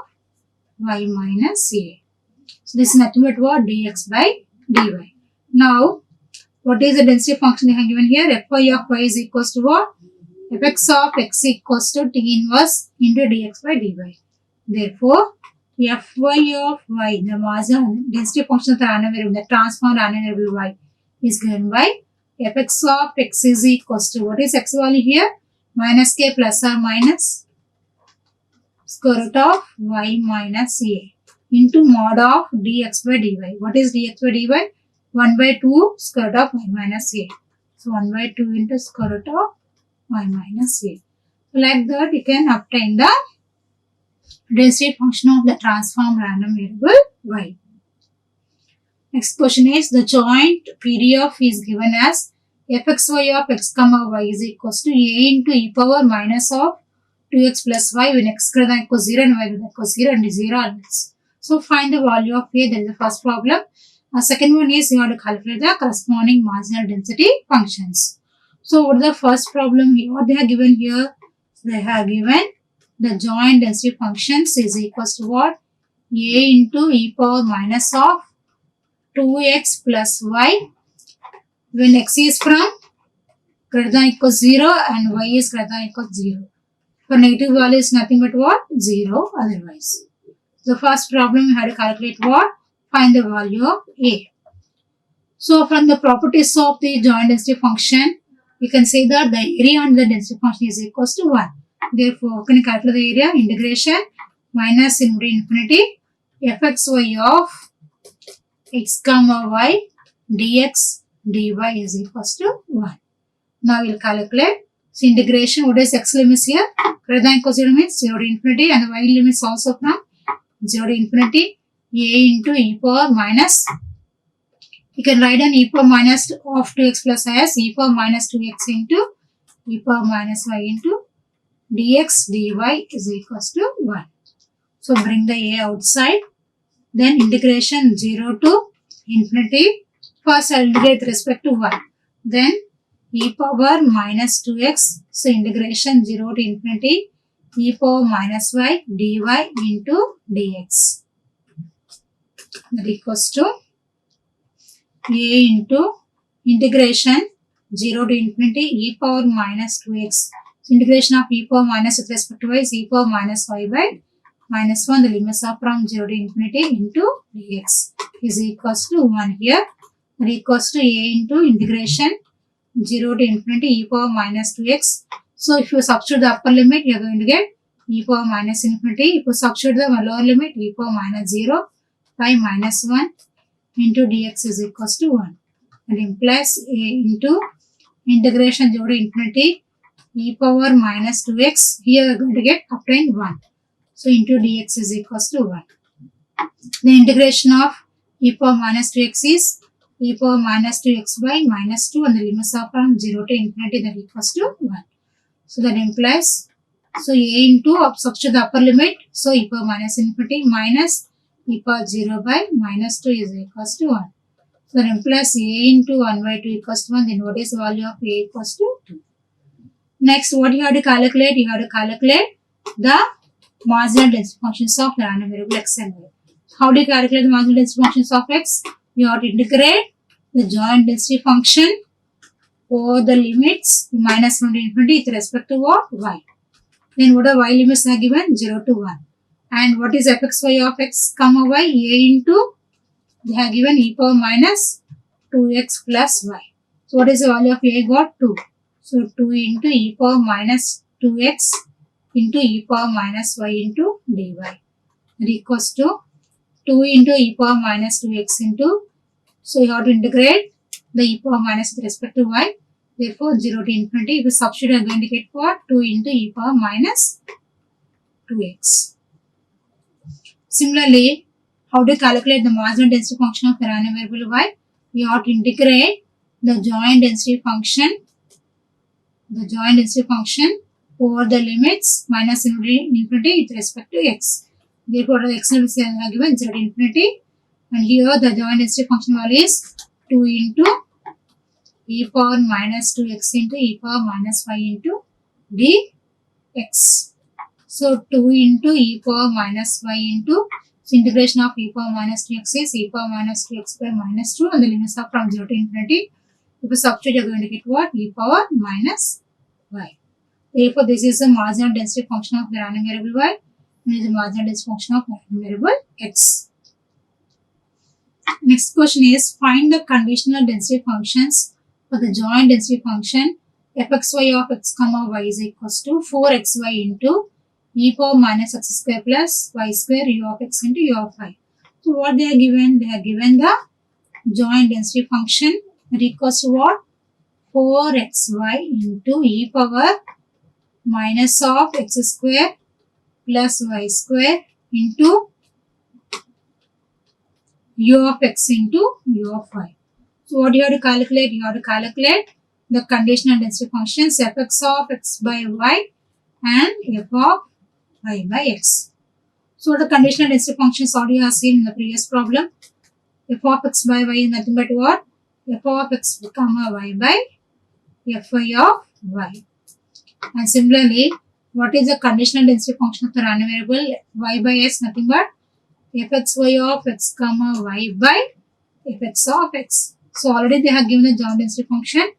y minus a. So this is nothing but what? Dx by dy. Now what is the density function they have given here? Fy of y is equals to what? Fx of x equals to t inverse into dx by dy. Therefore, Fy of y, the marginal density function of the random variable, the transformed random variable y, is given by Fx of x is equals to, what is x value here? Minus k plus or minus square root of y minus a into mod of dx by dy. What is dx by dy? 1 by 2 square root of y minus a. So 1 by 2 into square root of y minus a. So like that you can obtain the density function of the transformed random variable y. Next question is, the joint PDF is given as fxy of x comma y is equals to a into e power minus of 2x plus y when x greater than equals 0 and y greater than equals 0 and 0 or else. So find the value of a. That is the first problem. Second one is, you have to calculate the corresponding marginal density functions. So what is the first problem here? What they have given here? They have given the joint density functions is equals to what? A into e power minus of 2x plus y when x is from greater than equals 0 and y is greater than equals 0. For negative value is nothing but what? 0 otherwise. The first problem we had to calculate what? Find the value of a. So from the properties of the joint density function, we can say that the area under the density function is equals to 1. Therefore, can you calculate the area? Integration minus infinity fxy of x comma y dx dy is equals to 1. Now we will calculate. So integration, what is x limits here? Greater than equals 0 means 0 to infinity, and the y limits also from 0 to infinity. A into e power minus, you can write an e power minus of 2x plus y as e power minus 2x into e power minus y into dx dy is equals to 1. So bring the a outside. Then integration 0 to infinity. First I will integrate with respect to 1. Then e power minus 2x. So integration 0 to infinity e power minus y dy into dx. that equals to a into integration 0 to infinity e power minus 2x. So integration of e power minus with respect to y is e power minus y by minus 1. The limits are from 0 to infinity into dx is equals to 1 here. That equals to a into integration 0 to infinity e power minus 2x. So if you substitute the upper limit, you are going to get e power minus infinity. If you substitute the lower limit, e power minus 0 by minus 1 into dx is equals to 1. That implies a into integration 0 to infinity e power minus 2x. Here we are going to get obtain 1. So into dx is equals to 1. The integration of e power minus 2x is e power minus 2x by minus 2 and the limits are from 0 to infinity, that equals to 1. So that implies, so a into substitute the upper limit, so e power minus infinity minus e power 0 by minus 2 is equals to 1. So that implies a into 1 by 2 equals to 1. Then what is the value of a equals to 2? Next, what you have to calculate? You have to calculate the marginal density functions of the random variable x and y. How do you calculate the marginal density functions of x? You have to integrate the joint density function over the limits minus 1 to infinity with respect to what? Y. Then what are y limits are given? 0 to 1. And what is fxy of x comma y? A into, they have given e power minus 2x plus y. So what is the value of a got? 2. So 2 into e power minus 2x into e power minus y into dy. That equals to 2 into e power minus 2x into, so you have to integrate the e power minus with respect to y. Therefore 0 to infinity. If you substitute, you are going to get what? 2 into e power minus 2x. Similarly, how to calculate the marginal density function of the random variable y? You have to integrate the joint density function over the limits minus infinity with respect to x. Therefore, the x limits are given 0 to infinity, and here the joint density function value is 2 into e power minus 2x into e power minus y into dx. So 2 into e power minus y into, so integration of e power minus 2x is e power minus 2x by minus 2 and the limits are from 0 to infinity. If you substitute, you are going to get what? E power minus y. Therefore, this is the marginal density function of the random variable y and this is the marginal density function of random variable x. Next question is, find the conditional density functions for the joint density function fxy of x comma y is equals to 4xy into e power minus x square plus y square u of x into u of y. So what they are given? They are given the joint density function that equals to what? 4xy into e power minus of x square plus y square into u of x into u of y. So what you have to calculate? You have to calculate the conditional density functions fx of x by y and f of y by x. So the conditional density functions already are seen in the previous problem. F of x by y is nothing but what? F of x comma y by fy of y. And similarly, what is the conditional density function of the random variable y by s? Nothing but fxy of x comma y by fx of x. So already they have given the joint density function.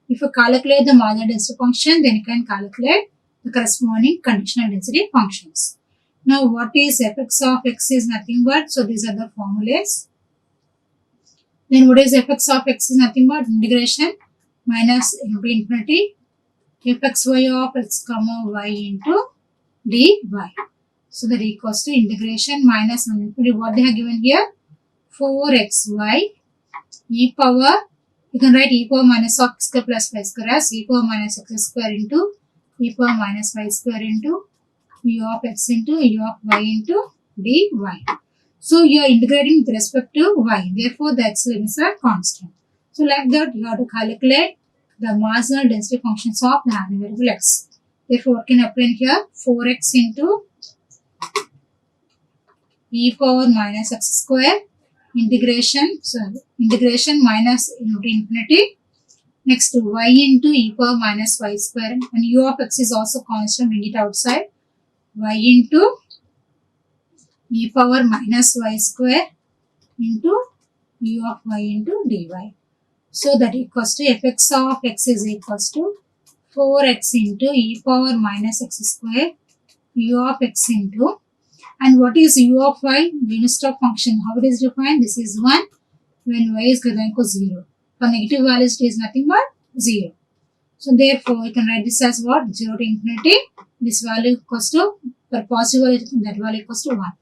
If you calculate the marginal density function, then you can calculate the corresponding conditional density functions. Now what is fx of x is nothing but, so these are the formulas. Then what is fx of x is nothing but integration minus into infinity fxy of x comma y into dy. So that equals to integration minus infinity. What they have given here? 4xy e power, you can write e power minus of x square plus y square as e power minus x square into e power minus y square into u of x into u of y into dy. So you are integrating with respect to y. Therefore, the x limits are constant. So like that, you have to calculate the marginal density functions of the random variable x. Therefore, what can happen here? 4x into e power minus x square integration minus into infinity. Next y into e power minus y square, and u of x is also constant, bring it outside. Y into e power minus y square into u of y into dy. So that equals to fx of x is equals to 4x into e power minus x square u of x into, and what is u of y? Unit step function. How it is defined? This is 1 when y is greater than equal to 0. For negative values it is nothing but 0. So therefore you can write this as what? 0 to infinity. This value equals to, for positive value that value equals to 1.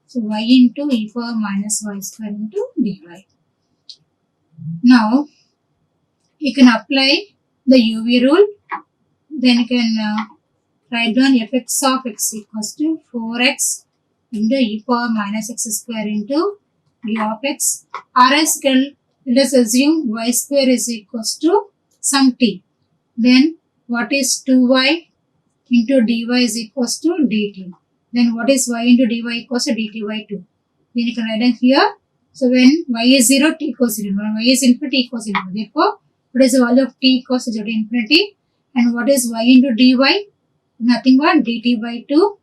So y into e power minus y square into dy. Now you can apply the UV rule. Then you can write down fx of x equals to 4x into e power minus x square into u of x. Or else let us assume y square is equals to some t. Then what is 2y into dy is equals to dt. Then what is y into dy equals to dt by 2. Then you can write down here. So when y is 0, t equals 0. When y is infinity, t equals 0. Therefore, what is the value of t equals to 0 to infinity? And what is y into dy? Nothing but dt by 2.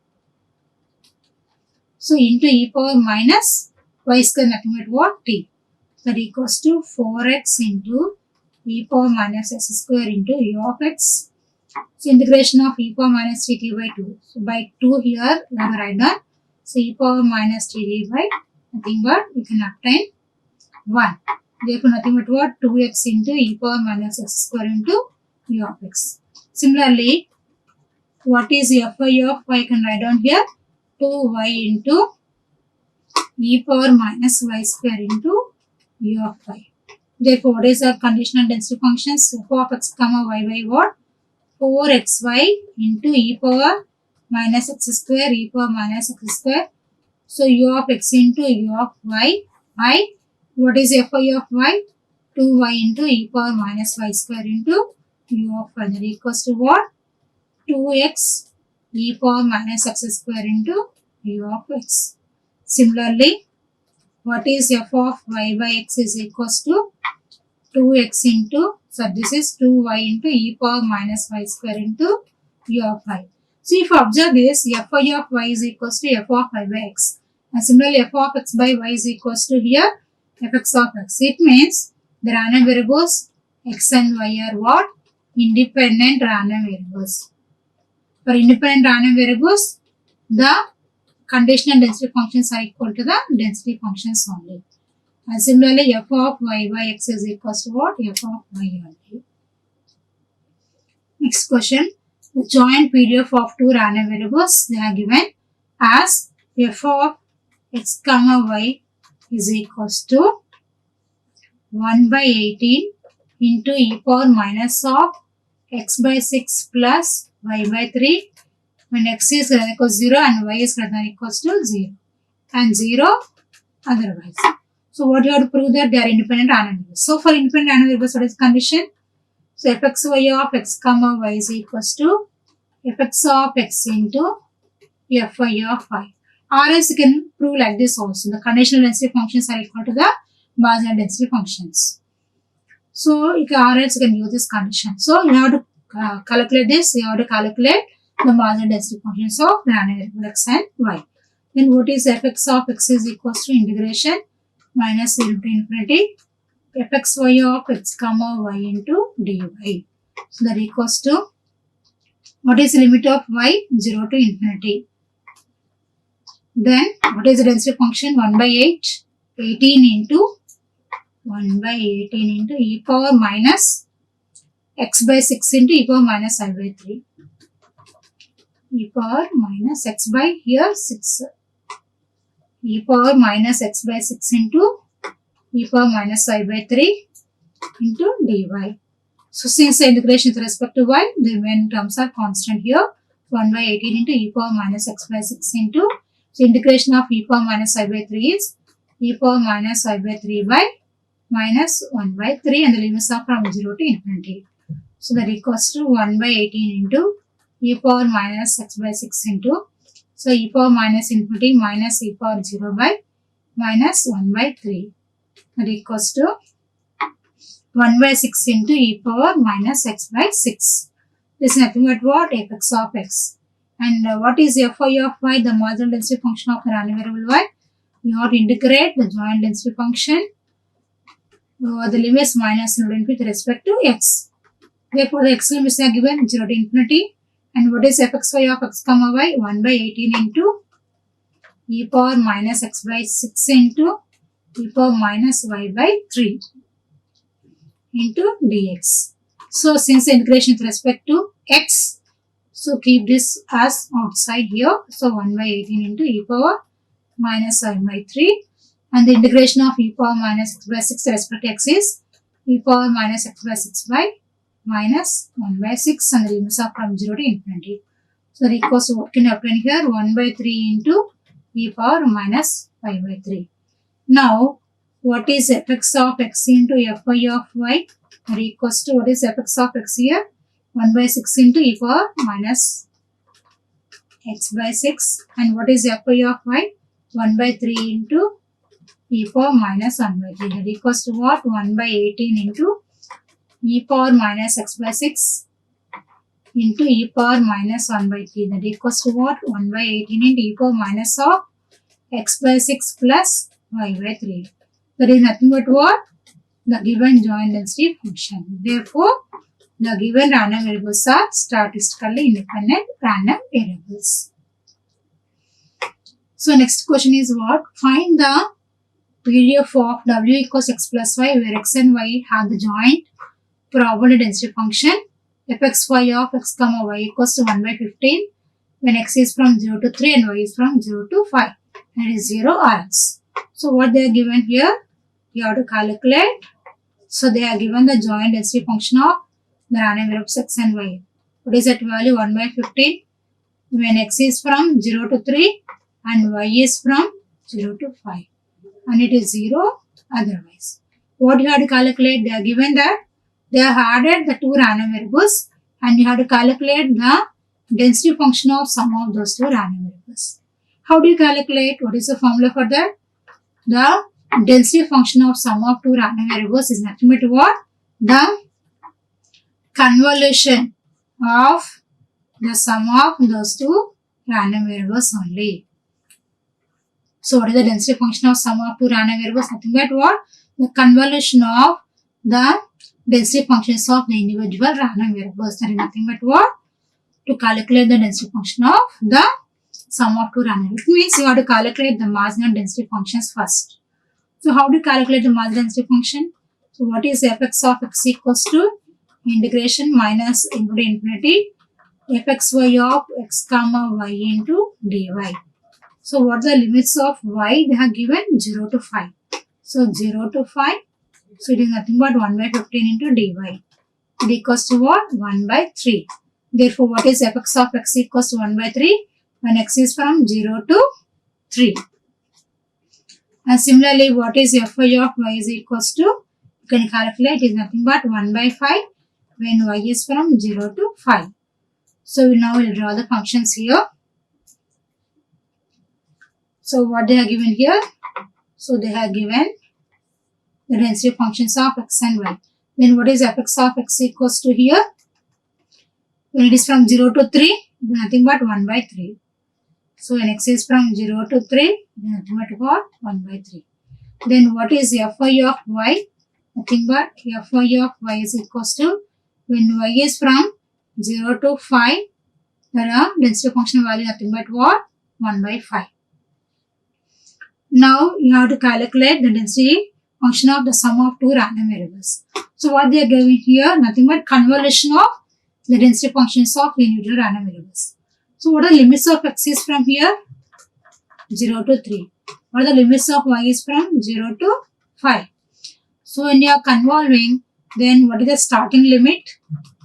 So into e power minus y square, nothing but what? T. That equals to 4x into e power minus x square into u of x. So integration of e power minus dt by 2. So by 2 here, we have to write down. So e power minus dt by nothing but we can obtain 1. Therefore nothing but what? 2x into e power minus x square into u of x. Similarly, what is fy of y? I can write down here 2y into e power minus y square into u of y. Therefore, what is our conditional density functions? F of x comma y by what? 4xy into e power minus x square, e power minus x square. So u of x into u of y by what is fy of y? 2y into e power minus y square into u of y. That equals to what? 2x e power minus x square into u of x. Similarly, what is f of y by x is equals to 2x into, so this is 2y into e power minus y square into u of y. So if you observe this, fy of y is equals to f of y by x. And similarly, f of x by y is equals to here fx of x. It means the random variables x and y are what? Independent random variables. For independent random variables, the conditional density functions are equal to the density functions only. And similarly, f of y by x is equals to what? F of y only. Next question. The joint PDF of two random variables they are given as f of x comma y is equals to 1 by 18 into e power minus of x by 6 plus y by 3 when x is greater than equals 0 and y is greater than equals to 0 and 0 otherwise. So what you have to prove that they are independent random variables. So for independent random variables, what is the condition? So fxy of x comma y is equals to fx of x into fy of y. Or else you can prove like this also. The conditional density functions are equal to the marginal density functions. So or else you can use this condition. So you have to calculate this. You have to calculate the marginal density functions of the random variable x and y. Then what is fx of x is equals to integration minus 0 to infinity fxy of x comma y into dy. So that equals to what is the limit of y? 0 to infinity. Then what is the density function? 1 by 8, 18 into 1 by 18 into e power minus x by 6 into e power minus I by 3. E power minus x by here 6. E power minus x by 6 into e power minus I by 3 into dy. So since the integration with respect to y, the when terms are constant here, 1 by 18 into e power minus x by 6 into, so integration of e power minus I by 3 is e power minus I by 3 by minus 1 by 3 and the limits are from 0 to infinity. So that equals to 1 by 18 into e power minus x by 6 into, so e power minus infinity minus e power 0 by minus 1 by 3. That equals to 1 by 6 into e power minus x by 6. This is nothing but what? Fx of x. And what is fy of y? The marginal density function of the random variable y. you have to integrate the joint density function the limits minus 0 with respect to x. Therefore, the x limits are given 0 to infinity. And what is fxy of x comma y? 1 by 18 into e power minus x by 6 into e power minus y by 3 into dx. So, since the integration with respect to x, so keep this as outside here. So, 1 by 18 into e power minus y by 3. And the integration of e power minus x by 6 with respect to x is e power minus x by 6 by minus 1 by 6, and the limits are from 0 to infinity. So, the equals to what can happen here? 1 by 3 into e power minus y by 3. Now, what is fx of x into fy of y? That equals to what is fx of x here? 1 by 6 into e power minus x by 6. And what is fy of y? 1 by 3 into e power minus 1 by 3. That equals to what? 1 by 18 into e power minus x by 6 into e power minus 1 by 3. That equals to what? 1 by 18 into e power minus of x by 6 plus y by 3. That is nothing but what? The given joint density function. Therefore, the given random variables are statistically independent random variables. So, next question is what? Find the PDF of w equals x plus y where x and y have the joint probability density function fxy of x comma y equals to 1 by 15 when x is from 0 to 3 and y is from 0 to 5 and it is 0 or else. So, what they are given here? You have to calculate. So, they are given the joint density function of the random variables x and y. What is that value? 1 by 15 when x is from 0 to 3 and y is from 0 to 5. And it is 0 otherwise. What you have to calculate? They are given that they have added the two random variables and you have to calculate the density function of sum of those two random variables. How do you calculate? What is the formula for that? The density function of sum of two random variables is nothing but what? The convolution of the sum of those two random variables only. So, what is the density function of sum of two random variables? Nothing but what? The convolution of the density functions of the individual random variables. That is nothing but what? To calculate the density function of the sum of two random variables. It means you have to calculate the marginal density functions first. So, how do you calculate the marginal density function? So, what is fx of x equals to integration minus into infinity fxy of x comma y into dy. So, what are the limits of y? They have given 0 to 5. So, 0 to 5. So, it is nothing but 1 by 15 into dy. It equals to what? 1 by 3. Therefore, what is fx of x equals to 1 by 3 when x is from 0 to 3. And similarly, what is fy of y is equals to? You can calculate is nothing but 1 by 5 when y is from 0 to 5. So, now we will draw the functions here. So, what they have given here? So, they have given the density functions of x and y. Then, what is fx of x equals to here? When it is from 0 to 3, nothing but 1 by 3. So, when x is from 0 to 3, nothing but what? 1 by 3. Then, what is fy of y? Nothing but fy of y is equals to when y is from 0 to 5, the density function value nothing but what? 1 by 5. Now, you have to calculate the density function of the sum of two random variables. So, what they are giving here? Nothing but convolution of the density functions of individual random variables. So, what are the limits of x is from here? 0 to 3. What are the limits of y is from 0 to 5? So, when you are convolving, then what is the starting limit?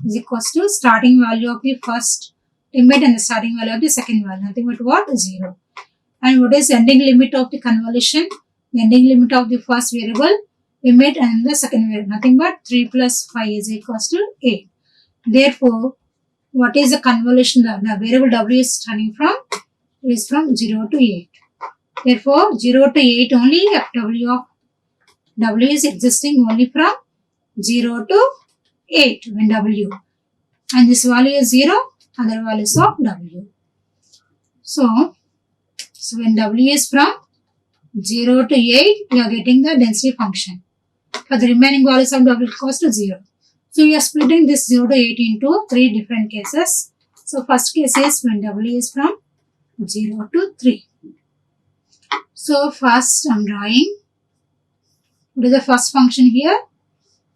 Is equals to starting value of the first limit and the starting value of the second value. Nothing but what? 0. And what is ending limit of the convolution? The ending limit of the first variable limit and the second variable. Nothing but 3 plus 5 is equals to 8. Therefore, what is the convolution? The variable w is starting from? It is from 0 to 8. Therefore, 0 to 8 only fw of w is existing only from 0 to 8 when w. And this value is 0, other values of w. So when w is from 0 to 8, you are getting the density function. For the remaining values of W equals to 0. So we are splitting this 0 to 8 into 3 different cases. So first case is when W is from 0 to 3. So first I am drawing. What is the first function here?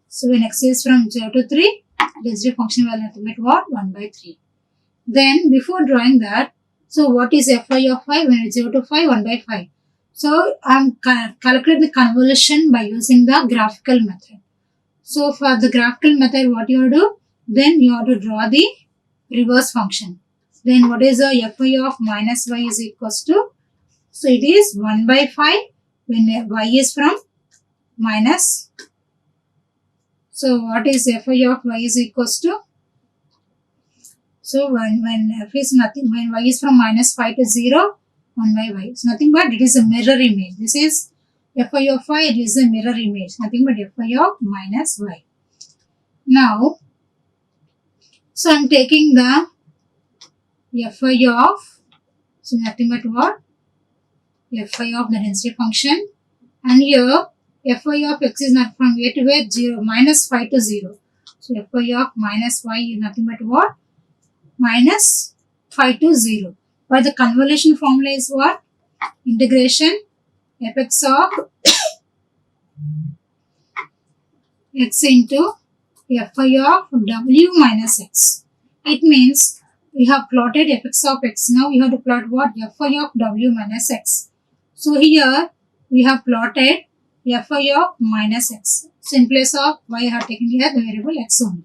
So when x is from 0 to 3, density function will nothing but what? 1 by 3. Then before drawing that, so what is Fy of 5 when it's 0 to 5? 1 by 5. So I am calculating the convolution by using the graphical method. So for the graphical method, what you have to do? Then you have to draw the reverse function. Then what is the Fy of minus y is equals to? So it is 1 by 5 when y is from minus. So what is Fy of y is equals to? So when f is nothing, when y is from minus 5 to 0, 1 by y. It's nothing but it is a mirror image. This is Fy of y, it is a mirror image. Nothing but Fy of minus y. Now, so I am taking the Fy of, so nothing but what? Fy of the density function. And here, Fy of x is not from a to where 0, minus 5 to 0. So Fy of minus y is nothing but what? Minus 5 to 0. But the convolution formula is what? Integration fx of x into Fy of w minus x. It means we have plotted fx of x. Now we have to plot what? Fy of w minus x. So here we have plotted Fy of minus x. So in place of y I have taken here the variable x only.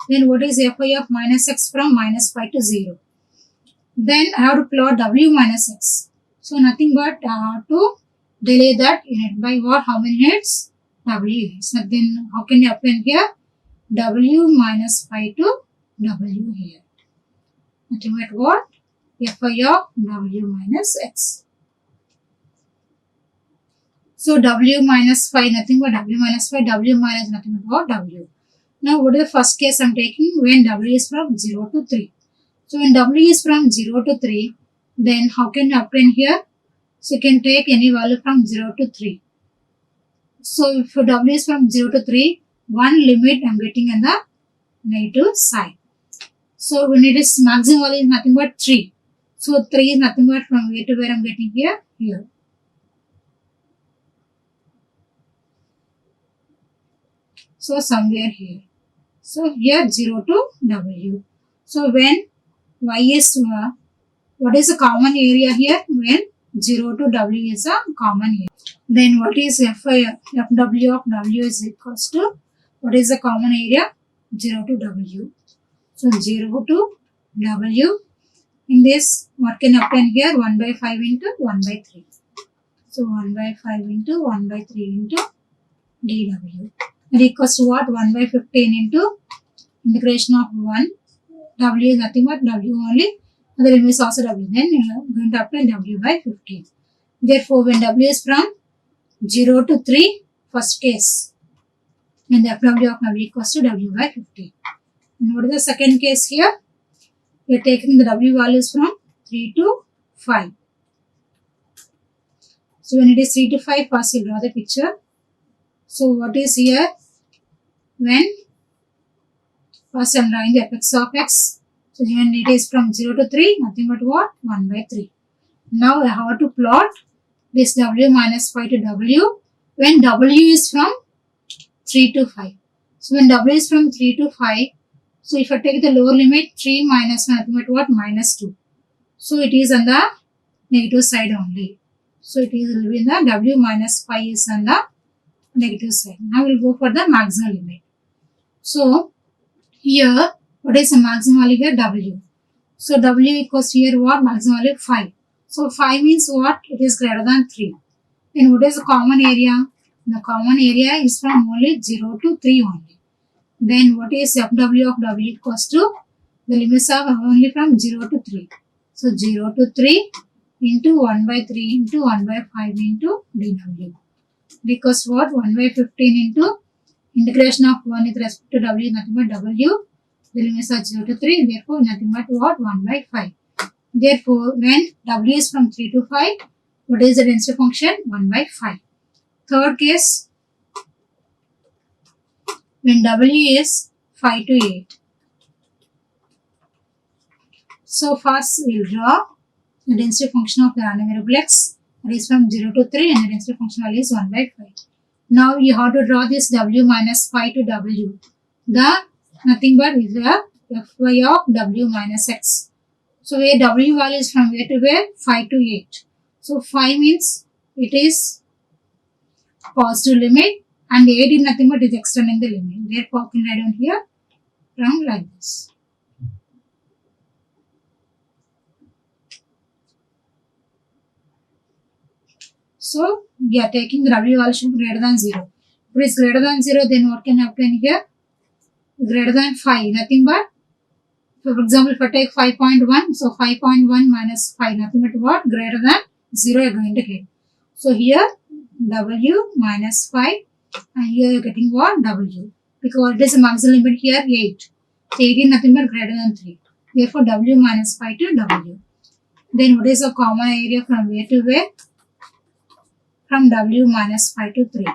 Then what is Fy of minus x from minus 5 to 0? Then I have to plot w minus x. So nothing but I have to delay that unit by what? How many units? W units. So then how can you append here? W minus 5 to w here. Nothing but what? Fy of w minus x. So w minus 5 nothing but w minus 5, w minus nothing but what? W. Now what is the first case I am taking? When w is from 0 to 3. So when w is from 0 to 3, then how can you obtain here? So you can take any value from 0 to 3. So if w is from 0 to 3, one limit I am getting on the negative side. So when it is maximum value is nothing but 3. So 3 is nothing but from where to where I am getting here? Here. So somewhere here. So here 0 to w. So when y is, what is the common area here? When 0 to w is a common area. Then what is Fw of w is equals to, what is the common area? 0 to w. So 0 to w. In this, what can happen here? 1 by 5 into 1 by 3. So 1 by 5 into 1 by 3 into dw. It equals to what? 1 by 15 into integration of 1. W is nothing but w only. The limit is also w. Then you are going to apply w by 15. Therefore, when w is from 0 to 3, first case, then the Fw of w equals to w by 15. And what is the second case here? We are taking the w values from 3 to 5. So when it is 3 to 5, first you draw the picture. So what is here? When first I am drawing the fx of x. So when it is from 0 to 3, nothing but what? 1 by 3. Now I have to plot this w minus 5 to w when w is from 3 to 5. So when w is from 3 to 5, so if I take the lower limit, 3 minus 1, nothing but what? Minus 2. So it is on the negative side only. So it is will be in the w minus 5 is on the negative side. Now we will go for the maximum limit. So here, what is the maximum value here? W. So w equals here what? Maximum value 5. So 5 means what? It is greater than 3. Then what is the common area? The common area is from only 0 to 3 only. Then what is Fw of w equals to? The limits are only from 0 to 3. So 0 to 3 into 1 by 3 into 1 by 5 into dw. Because what? 1 by 15 into integration of 1 with respect to w is nothing but w. The limits are 0 to 3. Therefore, nothing but what? 1 by 5. Therefore, when w is from 3 to 5, What is the density function? 1 by 5. Third case, when W is 5 to 8. So first we'll draw the density function of the random variable x, that is from 0 to 3, and the density function value is 1 by 5. Now you have to draw this W minus 5 to W. The nothing but is the Fy of W minus x. So where W value is from where to where? 5 to 8. So 5 means it is positive limit and 8 is nothing but is extending the limit. Therefore, I can write down here from like this. So we are taking the W value should be greater than 0. If it is greater than 0, then what can happen here? Greater than 5, nothing but, for example, if I take 5.1, so 5.1 minus 5, nothing but what? Greater than 0 you are going to get. So here W minus 5 and here you are getting what? W. Because it is a maximum limit here 8. 8 is nothing but greater than 3. Therefore W minus 5 to W. Then what is the common area from where to where? From W minus 5 to 3.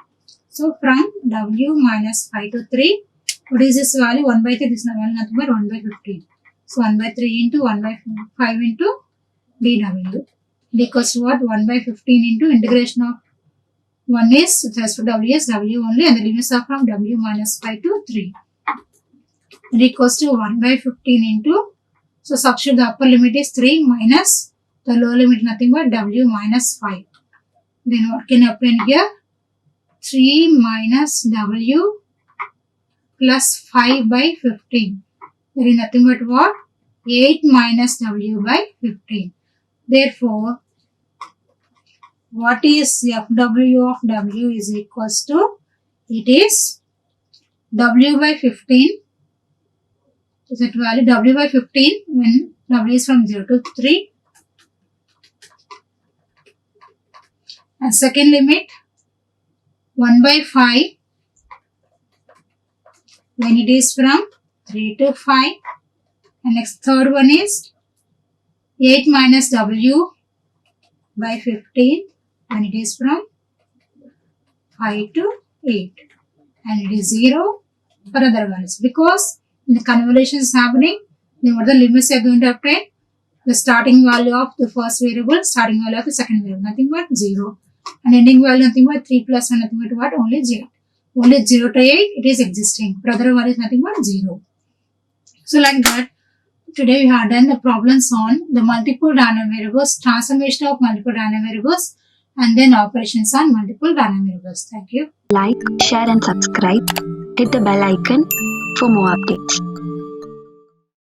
So from W minus 5 to 3, what is this value? 1 by 3, this value nothing but 1 by 15. So 1 by 3 into 1 by 5 into dW. It equals to what? 1 by 15 into integration of 1 is with respect to W is W only, and the limits are from W minus 5 to 3. It equals to 1 by 15 into, so substitute the upper limit is 3 minus the lower limit nothing but W minus 5. Then what can happen here? 3 minus W plus 5 by 15. There is nothing but what? 8 minus W by 15. Therefore, what is Fw of W is equals to, it is W by 15. Is that value W by 15 when W is from 0 to 3. And second limit 1 by 5 when it is from 3 to 5. And next third one is 8 minus W by 15 when it is from 5 to 8. And it is 0 for other values. Because in the convolution is happening, then what are the limits you are going to obtain? The starting value of the first variable, starting value of the second variable, nothing but 0. And ending value nothing but 3 plus 1, nothing but what? Only 0. Only 0 to 8 it is existing. For other values nothing but 0. So like that, today we have done the problems on the multiple random variables, transformation of multiple random variables, and then operations on multiple random variables. Thank you. Like, share and subscribe. Hit the bell icon for more updates.